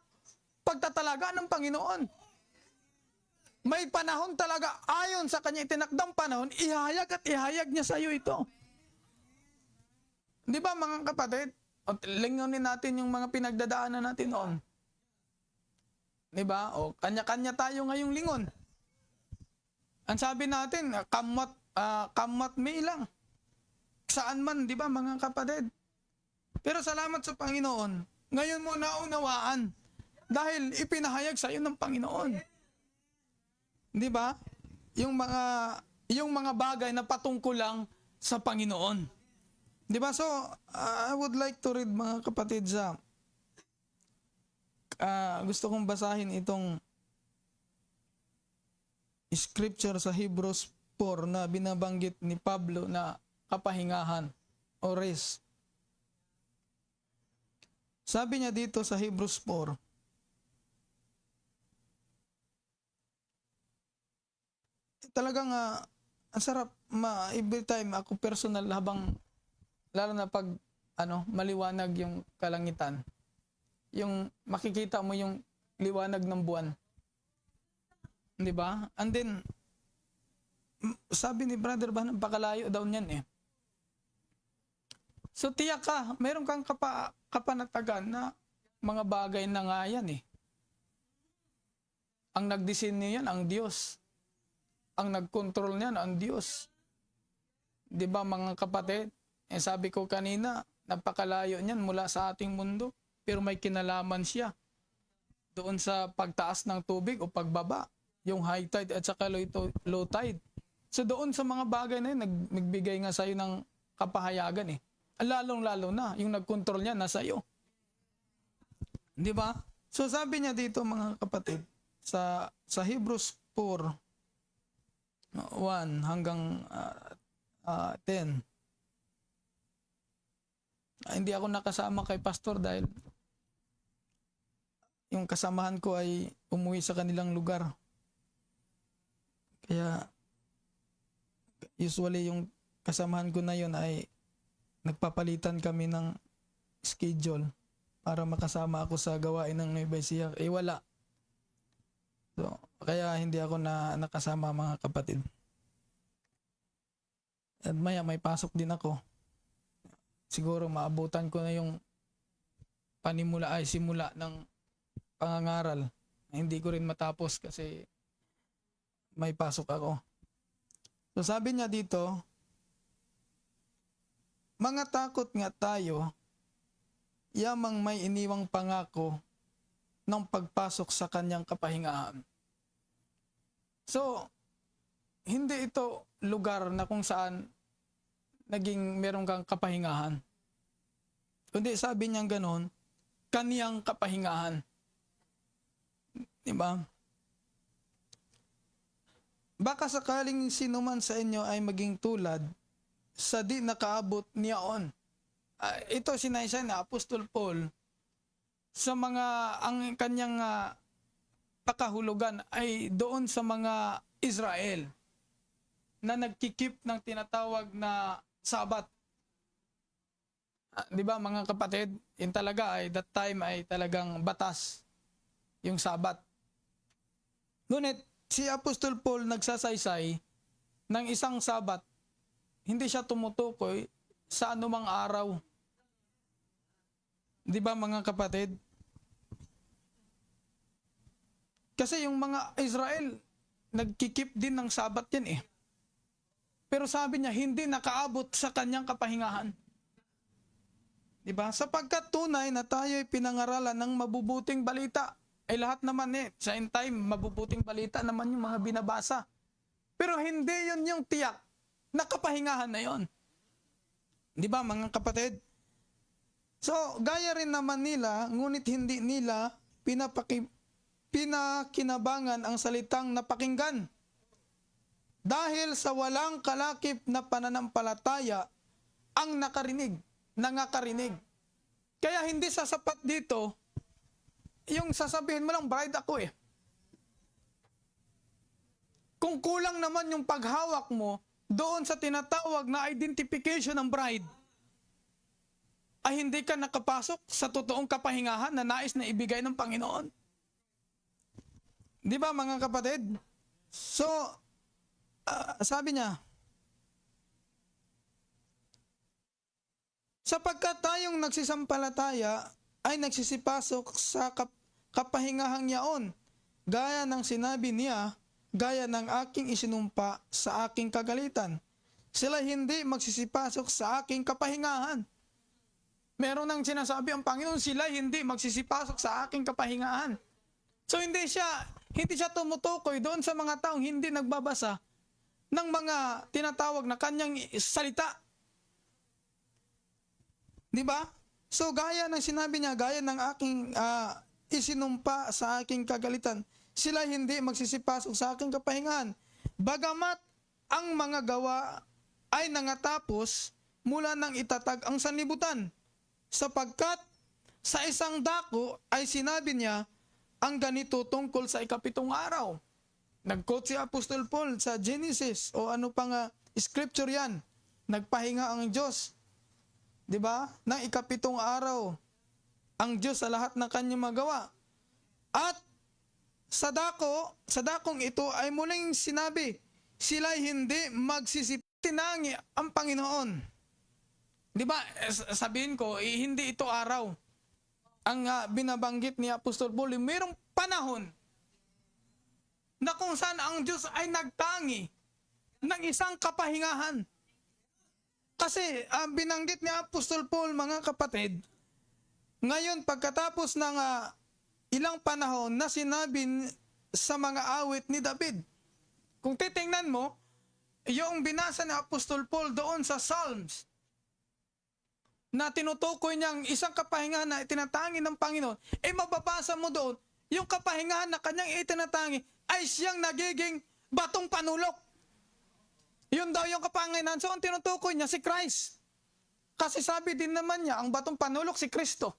pagtatalaga ng Panginoon. May panahon talaga ayon sa kanya itinakdang panahon, ihayag at ihayag niya sa iyo ito. Di ba mga kapatid? Lingunin natin yung mga pinagdadaanan natin noon. Di ba? O, kanya-kanya tayo ngayong lingon. Ang sabi natin, kamot may lang. Saan man, di ba mga kapatid? Pero salamat sa Panginoon, ngayon mo naunawaan dahil ipinahayag sa iyo ng Panginoon. Di ba? Yung mga bagay na patungkol lang sa Panginoon. Di ba? So, I would like to read mga kapatid sa gusto kong basahin itong scripture sa Hebrews 4 na binabanggit ni Pablo na kapahingahan o rest. Sabi niya dito sa Hebrews 4, talagang ang sarap every time ako personal habang lalo na pag maliwanag yung kalangitan. Yung makikita mo yung liwanag ng buwan. 'Di ba? And then sabi ni Brother Ban, pakalayo daw niyan eh. So tiyak ka, meron kang kapanatagan na mga bagay na nga yan eh. Ang nagdisenyo yan, ang Diyos. Ang nagkontrol niyan, ang Diyos. 'Di ba mga kapatid? Sabi ko kanina, napakalayo niyan mula sa ating mundo. Pero may kinalaman siya doon sa pagtaas ng tubig o pagbaba. Yung high tide at saka low tide. So doon sa mga bagay na yun, nagbigay nga sa'yo ng kapahayagan eh. Lalong-lalo na, yung nagkontrol niya nasa iyo. Di ba? So sabi niya dito mga kapatid, sa Hebrews 4, 1 hanggang 10. Hindi ako nakasama kay pastor dahil yung kasamahan ko ay umuwi sa kanilang lugar. Kaya usually yung kasamahan ko na yun ay nagpapalitan kami ng schedule para makasama ako sa gawain ng Nueva Ecija. Wala. So, kaya hindi ako nakasama mga kapatid. At maya may pasok din ako. Siguro maabutan ko na yung simula ng pangangaral. Hindi ko rin matapos kasi may pasok ako. So sabi niya dito, mga takot nga tayo, yamang may iniwang pangako ng pagpasok sa kanyang kapahingahan. So, hindi ito lugar na kung saan naging meron kang kapahingahan. Kundi sabi niya ganon, kaniyang kapahingahan. Diba? Baka sakaling sino man sa inyo ay maging tulad sa di nakaabot niyaon. Ito sinaysay na Apostol Paul sa ang kanyang pakahulugan ay doon sa mga Israel na nagkikip ng tinatawag na Sabat. Di ba mga kapatid, yun talaga ay that time ay talagang batas yung Sabat. Ngunit si Apostol Paul nagsasaysay ng isang Sabat, hindi siya tumutukoy sa anumang araw. Di ba mga kapatid? Kasi yung mga Israel, nagkikip din ng Sabat yan eh. Pero sabi niya, hindi nakaabot sa kanyang kapahingahan. Diba? Sapagkat tunay na tayo ay pinangaralan ng mabubuting balita. Ay lahat naman sa end time, mabubuting balita naman yung mga binabasa. Pero hindi yun yung tiyak na kapahingahan na yun. Diba mga kapatid? So, gaya rin naman nila, ngunit hindi nila pinakinabangan ang salitang napakinggan. Dahil sa walang kalakip na pananampalataya ang nangakarinig. Kaya hindi sasapat dito yung sasabihin mo lang, bride ako eh. Kung kulang naman yung paghawak mo doon sa tinatawag na identification ng bride, ay hindi ka nakapasok sa totoong kapahingahan na nais na ibigay ng Panginoon. Di ba mga kapatid? So, sabi niya, sapagkat tayong nagsisampalataya ay nagsisipasok sa kapahingahang yaon gaya ng sinabi niya, gaya ng aking isinumpa sa aking kagalitan. Sila hindi magsisipasok sa aking kapahingahan. Meron nang sinasabi ang Panginoon, sila hindi magsisipasok sa aking kapahingahan. So hindi siya tumutukoy doon sa mga taong hindi nagbabasa ng mga tinatawag na kanyang salita. Di ba? So gaya ng sinabi niya, gaya ng aking isinumpa sa aking kagalitan, sila hindi magsisipasok sa aking kapahingahan. Bagamat ang mga gawa ay nangatapos mula nang itatag ang sanlibutan, sapagkat sa isang dako ay sinabi niya ang ganito tungkol sa ikapitong araw. Nag-quote si Apostol Paul sa Genesis o ano pang scripture yan. Nagpahinga ang Diyos. Di ba? Nang ikapitong araw ang Diyos sa lahat ng kanyang magawa. At sa dakong ito ay muling sinabi, sila hindi magsisitinangi ang Panginoon. Di ba? Sabihin ko, hindi ito araw. Ang binabanggit ni Apostol Paul, mayroong panahon na kung saan ang Diyos ay nagtangi ng isang kapahingahan. Kasi binanggit ni Apostol Paul, mga kapatid, ngayon pagkatapos ng ilang panahon na sinabi sa mga awit ni David. Kung titingnan mo, yung binasa ni Apostol Paul doon sa Psalms, na tinutukoy niyang isang kapahingahan na itinatangi ng Panginoon, mababasa mo doon, yung kapahingahan na kanyang itinatangi ay siyang nagiging batong panulok. Yun daw yung kapahingahan. So ang tinutukoy niya si Christ. Kasi sabi din naman niya, ang batong panulok si Kristo.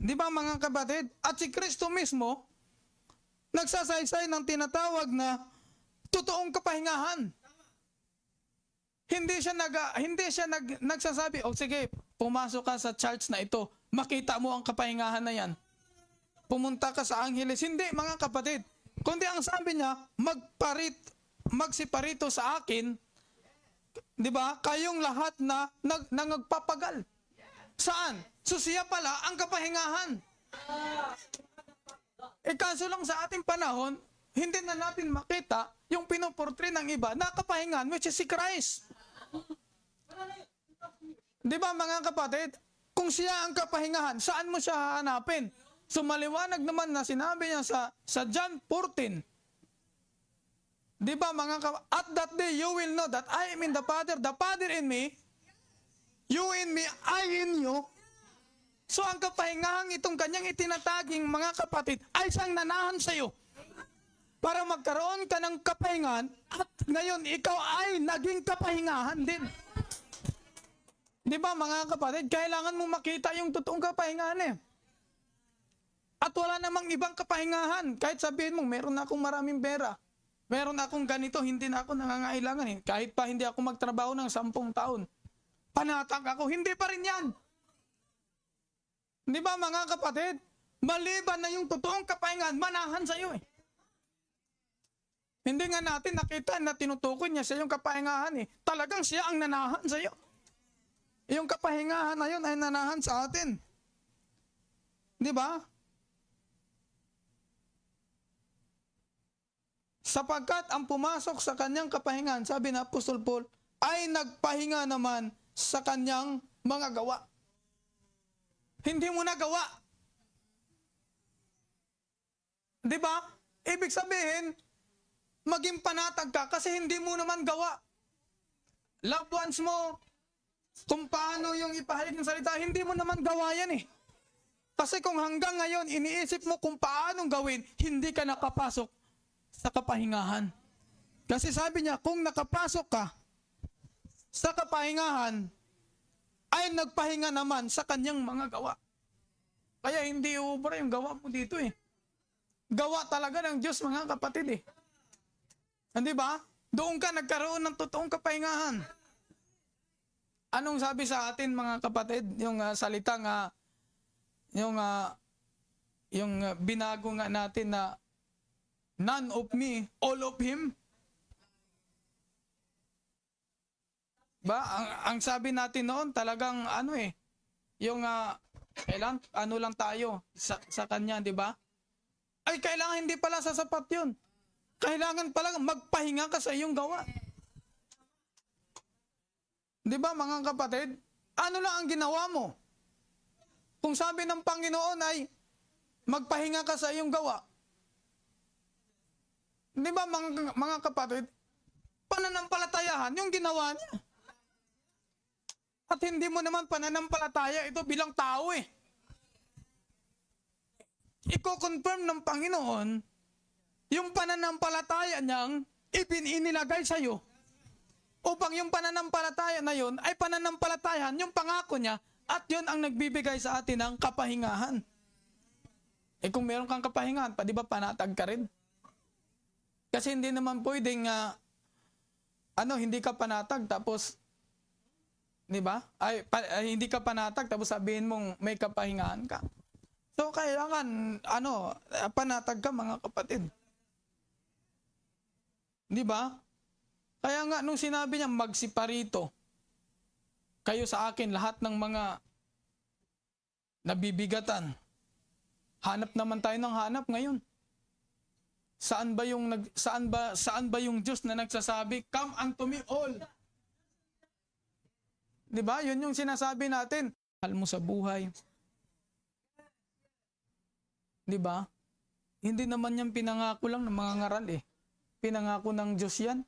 Di ba mga kapatid? At si Kristo mismo, nagsasaysay ng tinatawag na totoong kapahingahan. Hindi siya nagsasabi, sige, pumasok ka sa church na ito, makita mo ang kapahingahan na yan. Pumunta ka sa Angeles. Hindi, mga kapatid. Kundi ang sabi niya, magsiparito sa akin, di ba, kayong lahat na nagpapagal. Saan? So siya pala ang kapahingahan. Kaso lang sa ating panahon, hindi na natin makita yung pinoportray ng iba na kapahingahan, which is si Christ. Di ba mga kapatid? Kung siya ang kapahingahan, saan mo siya hahanapin? So maliwanag naman na sinabi niya sa John 14. Di ba mga kapatid? At that day you will know that I am in the Father in me, you in me, I in you. So ang kapahingahang itong kanyang itinataging mga kapatid ay siyang nanahan sa iyo. Para magkaroon ka ng kapahingahan at ngayon ikaw ay naging kapahingahan din. Di ba mga kapatid, kailangan mong makita yung totoong kapahingahan eh. At wala namang ibang kapahingahan. Kahit sabihin mo, meron na akong maraming pera. Meron na akong ganito, hindi na ako nangangailangan eh. Kahit pa hindi ako magtrabaho ng 10 taon. Panatag ako, hindi pa rin yan. Di ba mga kapatid, maliban na yung totoong kapahingahan, manahan sa iyo eh. Hindi nga natin nakita na tinutukoy niya siya yung kapahingahan eh. Talagang siya ang nanahan sa iyo. Yung kapahingahan na yun ay nanahan sa atin. Di ba? Sapagkat ang pumasok sa kanyang kapahingahan, sabi na Apostol Paul, ay nagpahinga naman sa kanyang mga gawa. Hindi mo nagawa. Di ba? Ibig sabihin, maging panatag ka kasi hindi mo naman gawa. Loved ones mo, kung paano yung ipahayag ng salita, hindi mo naman gawa yan eh. Kasi kung hanggang ngayon, iniisip mo kung paanong gawin, hindi ka nakapasok sa kapahingahan. Kasi sabi niya, kung nakapasok ka sa kapahingahan, ay nagpahinga naman sa kanyang mga gawa. Kaya hindi ubra yung gawa mo dito eh. Gawa talaga ng Diyos mga kapatid eh. Hindi ba? Doon ka nagkaroon ng totoong kapahingahan. Anong sabi sa atin mga kapatid? Yung salita nga, yung binago nga natin na none of me, all of him. Ba? Ang sabi natin noon talagang ano eh, yung ano lang tayo sa kanya, di ba? ay kailangan hindi pala sasapat yun. Kailangan pala magpahinga ka sa iyong gawa. Di ba mga kapatid? Ano lang ang ginawa mo? Kung sabi ng Panginoon ay magpahinga ka sa iyong gawa. Di ba mga kapatid? Pananampalatayahan yung ginawa niya. At hindi mo naman pananampalataya ito bilang tao eh. Iko-confirm ng Panginoon yung pananampalataya niyang inilagay sa iyo upang yung pananampalataya na yun ay pananampalatayan yung pangako niya at yun ang nagbibigay sa atin ng kapahingahan. Eh kung meron kang kapahingahan, di ba panatag ka rin? Kasi hindi naman pwedeng hindi ka panatag tapos di ba? Hindi ka panatag tapos sabihin mong may kapahingahan ka. So kailangan panatag ka mga kapatid. Di ba? Kaya nga nung sinabi niya magsiparito kayo sa akin lahat ng mga nabibigatan. Hanap naman tayo ng hanap ngayon. Saan ba yung Diyos na nagsasabi, "Come unto me all"? 'Di ba? 'Yun yung sinasabi natin. Mahal mo sa buhay. 'Di ba? Hindi naman yan pinangako lang ng mga ngaral eh. Pinangako ng Diyos yan.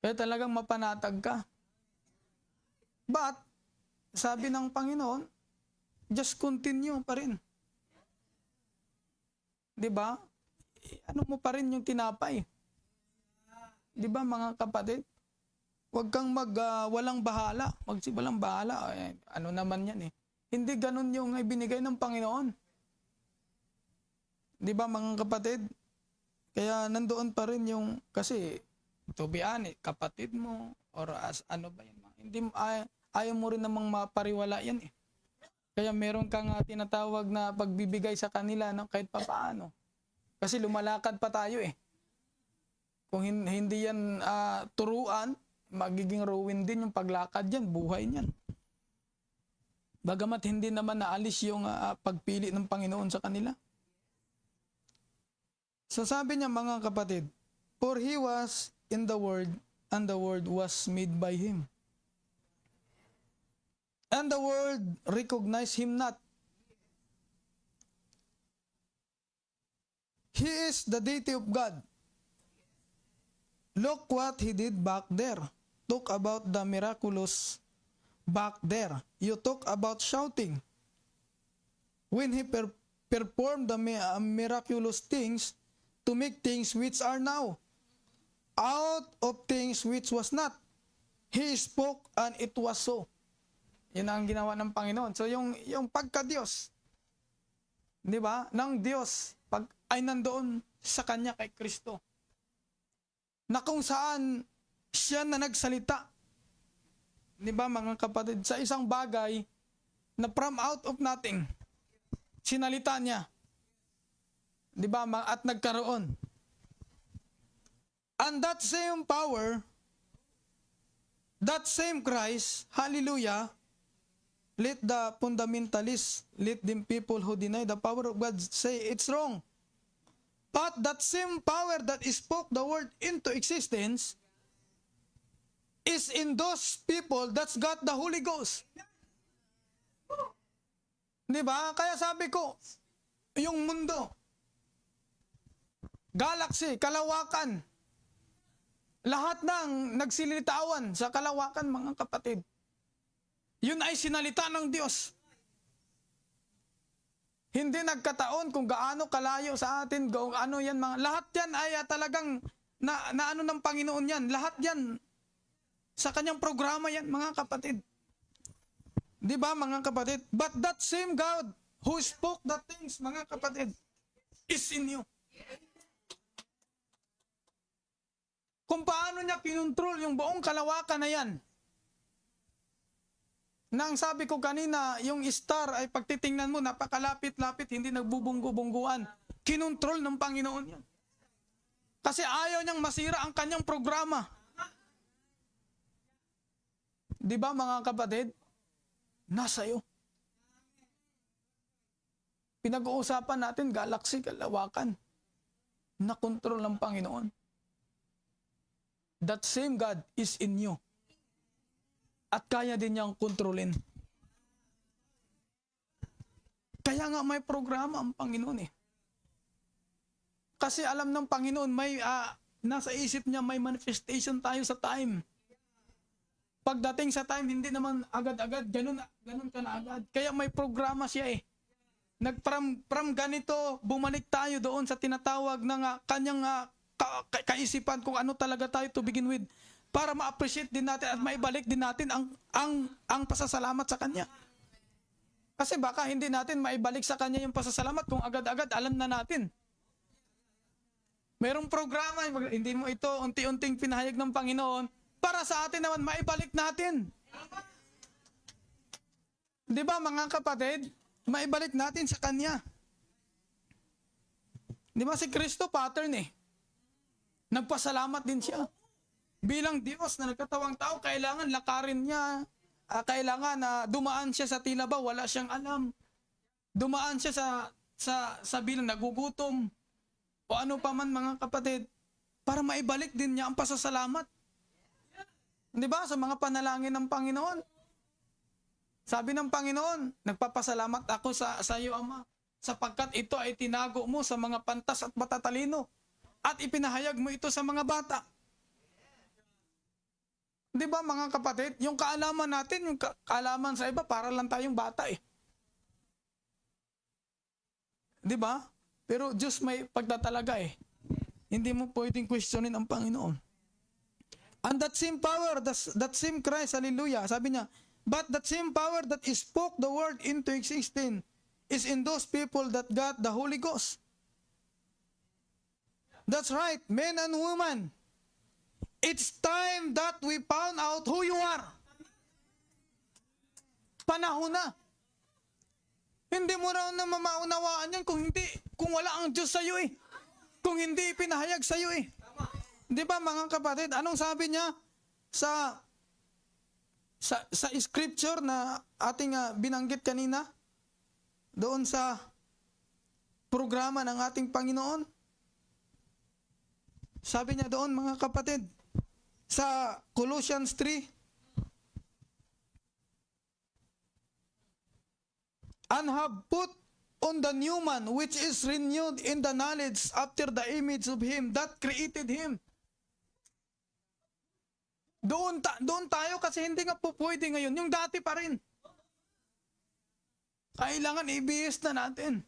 Kaya talagang mapanatag ka. But, sabi ng Panginoon, just continue pa rin. 'Di ba? Ano mo pa rin yung tinapay? 'Di ba mga kapatid? Huwag kang walang bahala. Walang bahala. Ano naman yan eh. Hindi ganun yung ibinigay ng Panginoon. 'Di ba mga kapatid? Kaya nandoon pa rin yung, kasi, to be honest, kapatid mo, or ano ba yan? Hindi, ayaw mo rin namang mapariwala yan eh. Kaya meron kang tinatawag na pagbibigay sa kanila kahit papaano. Kasi lumalakad pa tayo eh. Kung hindi yan turuan, magiging ruin din yung paglakad yan, buhay niyan. Bagamat hindi naman naalis yung pagpili ng Panginoon sa kanila. So sabi niya mga kapatid, for He was in the Word, and the Word was made by Him. And the world recognized Him not. He is the deity of God. Look what He did back there. Talk about the miraculous back there. You talk about shouting. When He performed the miraculous things to make things which are now, out of things which was not, He spoke and it was so. Yun ang ginawa ng Panginoon. So yung pagka-Diyos, di ba, ng Diyos, ay nandoon sa Kanya kay Kristo. Na kung saan siya na nagsalita. Di ba mga kapatid, sa isang bagay na from out of nothing, sinalita niya. Di ba, at nagkaroon. And that same power, that same Christ, hallelujah, let the fundamentalists, let them people who deny the power of God say it's wrong. But that same power that spoke the word into existence is in those people that's got the Holy Ghost. Di ba? Kaya sabi ko, yung mundo, galaxy, kalawakan, lahat ng nagsilitawan sa kalawakan, mga kapatid, yun ay sinalita ng Diyos. Hindi nagkataon kung gaano kalayo sa atin, kung ano yan, lahat yan ay talagang na ano ng Panginoon yan. Lahat yan sa kanyang programa yan, mga kapatid. Di ba, mga kapatid? But that same God who spoke the things, mga kapatid, is in you. Kung paano niya kinontrol yung buong kalawakan na yan. Nang sabi ko kanina, yung star ay pagtitingnan mo, napakalapit-lapit, hindi nagbubunggo-bungguan. Kinontrol ng Panginoon yan. Kasi ayaw niyang masira ang kanyang programa. Di ba mga kapatid? Nasa iyo. pinag-uusapan natin, galaxy, kalawakan, na kontrol ng Panginoon. That same God is in you. At kaya din niyang kontrolin. Kaya nga may programa ang Panginoon eh. Kasi alam ng Panginoon, may nasa isip niya may manifestation tayo sa time. Pagdating sa time, hindi naman agad-agad, ganun ka na agad. Kaya may programa siya eh. From ganito, bumalik tayo doon sa tinatawag ng kanyang kaisipan kung ano talaga tayo to begin with. Para ma-appreciate din natin at maibalik din natin ang pasasalamat sa Kanya. Kasi baka hindi natin maibalik sa Kanya yung pasasalamat kung agad-agad alam na natin. Merong programa, hindi mo ito unti-unting pinahayag ng Panginoon para sa atin naman maibalik natin. Di ba mga kapatid? Maibalik natin sa Kanya. Di ba si Kristo pattern eh? Nagpasalamat din siya. Bilang Diyos na nagkatawang tao, kailangan lakarin niya. Kailangan dumaan siya sa tila ba, wala siyang alam. Dumaan siya sa bilang nagugutom. O ano pa man mga kapatid, para maibalik din niya ang pasasalamat. Di ba? Sa mga panalangin ng Panginoon. Sabi ng Panginoon, nagpapasalamat ako sa iyo, Ama, sapagkat ito ay tinago mo sa mga pantas at matatalino at ipinahayag mo ito sa mga bata. Di ba mga kapatid, yung kaalaman natin, yung kaalaman sa iba, para lang tayong bata eh. Di ba? Pero Diyos may pagtatalaga eh. Hindi mo pwedeng questionin ang Panginoon. And that same power, that same Christ, hallelujah, sabi niya, but that same power that spoke the word into existence is in those people that got the Holy Ghost. That's right, men and women. It's time that we found out who you are. Panahon na. Hindi mo raw na mamaunawaan yan kung wala ang Diyos sa iyo eh. Kung hindi pinahayag sa iyo eh. Di ba mga kapatid, anong sabi niya sa scripture na ating binanggit kanina? Doon sa programa ng ating Panginoon. Sabi niya doon mga kapatid, sa Colossians 3, and have put on the new man which is renewed in the knowledge after the image of him that created him. Doon tayo kasi hindi nga po pwede ngayon. Yung dati pa rin. Kailangan i-BS na natin.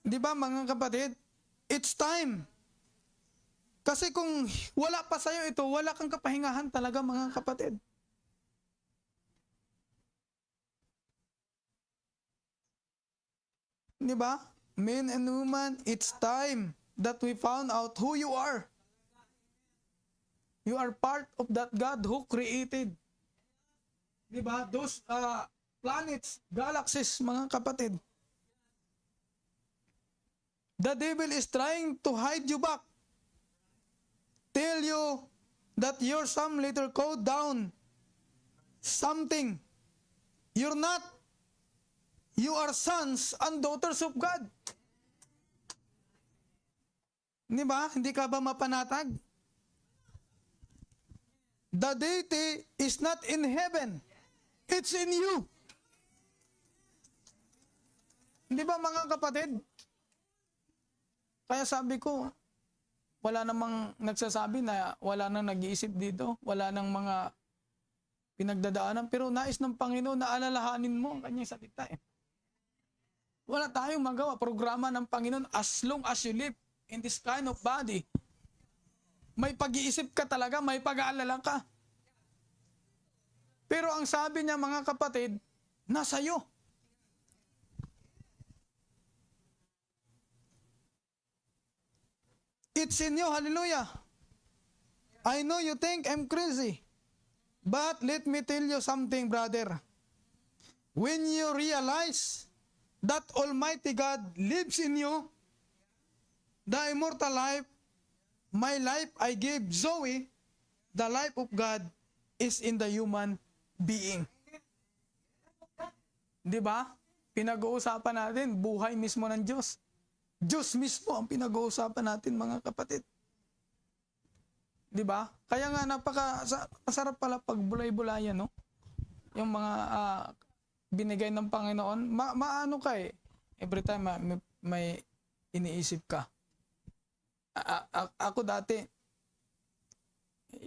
Di ba mga kapatid? It's time. Kasi kung wala pa sa'yo ito, wala kang kapahingahan talaga mga kapatid. Di ba? Men and women, it's time that we found out who you are. You are part of that God who created. Di ba? Those planets, galaxies, mga kapatid. The devil is trying to hide you back. Tell you that you're some little code down. Something. You're not. You are sons and daughters of God. Di ba? Hindi ka ba mapanatag? The deity is not in heaven. It's in you. Di ba mga kapatid? Kaya sabi ko, wala namang nagsasabi na wala nang nag-iisip dito. Wala nang mga pinagdadaanan. Pero nais ng Panginoon na alalahanin mo ang kanyang salita eh. Wala tayong magawa. Programa ng Panginoon as long as you live in this kind of body. May pag-iisip ka talaga, may pag-aalala ka. Pero ang sabi niya mga kapatid, nasa iyo. It's in you, hallelujah. I know you think I'm crazy. But let me tell you something, brother. When you realize that Almighty God lives in you, the immortal life, my life I gave Zoe, the life of God is in the human being. Di ba? pinag-uusapan natin, buhay mismo ng Diyos. Diyos mismo ang pinag-uusapan natin, mga kapatid. Di ba? Kaya nga masarap pala pag bulay-bulayan, no? Yung mga binigay ng Panginoon, maano ka eh. Every time may iniisip ka. Ako dati,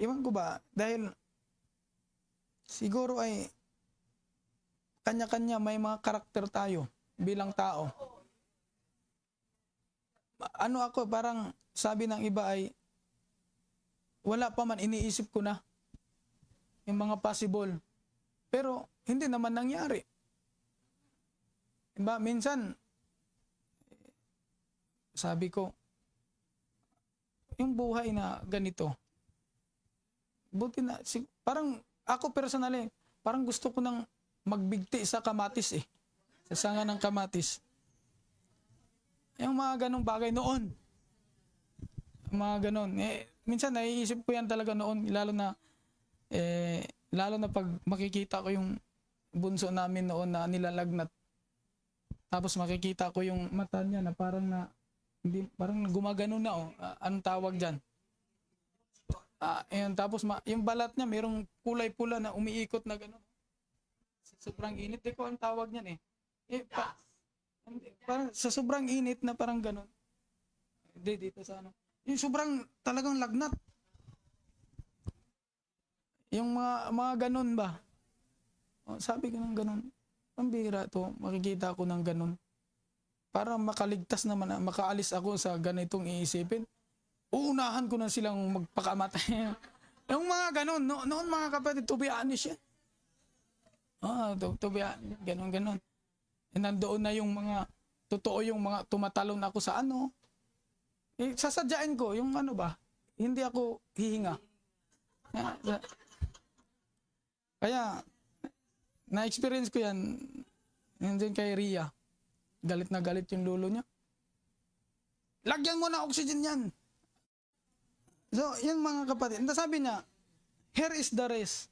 iwan ko ba, dahil siguro ay kanya-kanya may mga karakter tayo bilang tao. Ano ako, parang sabi ng iba ay wala pa man, iniisip ko na yung mga possible. Pero hindi naman nangyari. Diba? Minsan, sabi ko, yung buhay na ganito, buti na, parang ako personally, parang gusto ko nang magbigti sa kamatis eh. Sa sanga ng kamatis. Yung mga ganong bagay noon. Mga ganon. Minsan naiisip ko yan talaga noon, lalo na pag makikita ko yung bunso namin noon na nilalagnat. Tapos makikita ko yung mata niya na parang gumagano na anong tawag diyan? Tapos yung balat niya mayroong kulay pula na umiikot na gano'n. Sobrang init, di ko ang tawag niyan eh. Parang sa sobrang init na parang gano'n. Hindi, dito sa ano. Yung sobrang talagang lagnat. Yung mga gano'n ba? Sabi ko ng gano'n. Ang bihira to, makikita ko ng gano'n. Para makaligtas naman, makaalis ako sa ganitong iisipin. Uunahan ko na silang magpakamatay. Yung mga gano'n, noon mga kapatid, to be honest yan. To be honest, gano'n. Nandoon na yung mga, totoo yung mga tumatalon ako sa ano. Sasadyain ko, yung ano ba, hindi ako hihinga. Kaya, na-experience ko yan, yun kay Ria. Galit na galit yung lolo niya. Lagyan mo na oxygen yan. So, yung mga kapatid, sabi niya, here is the rest.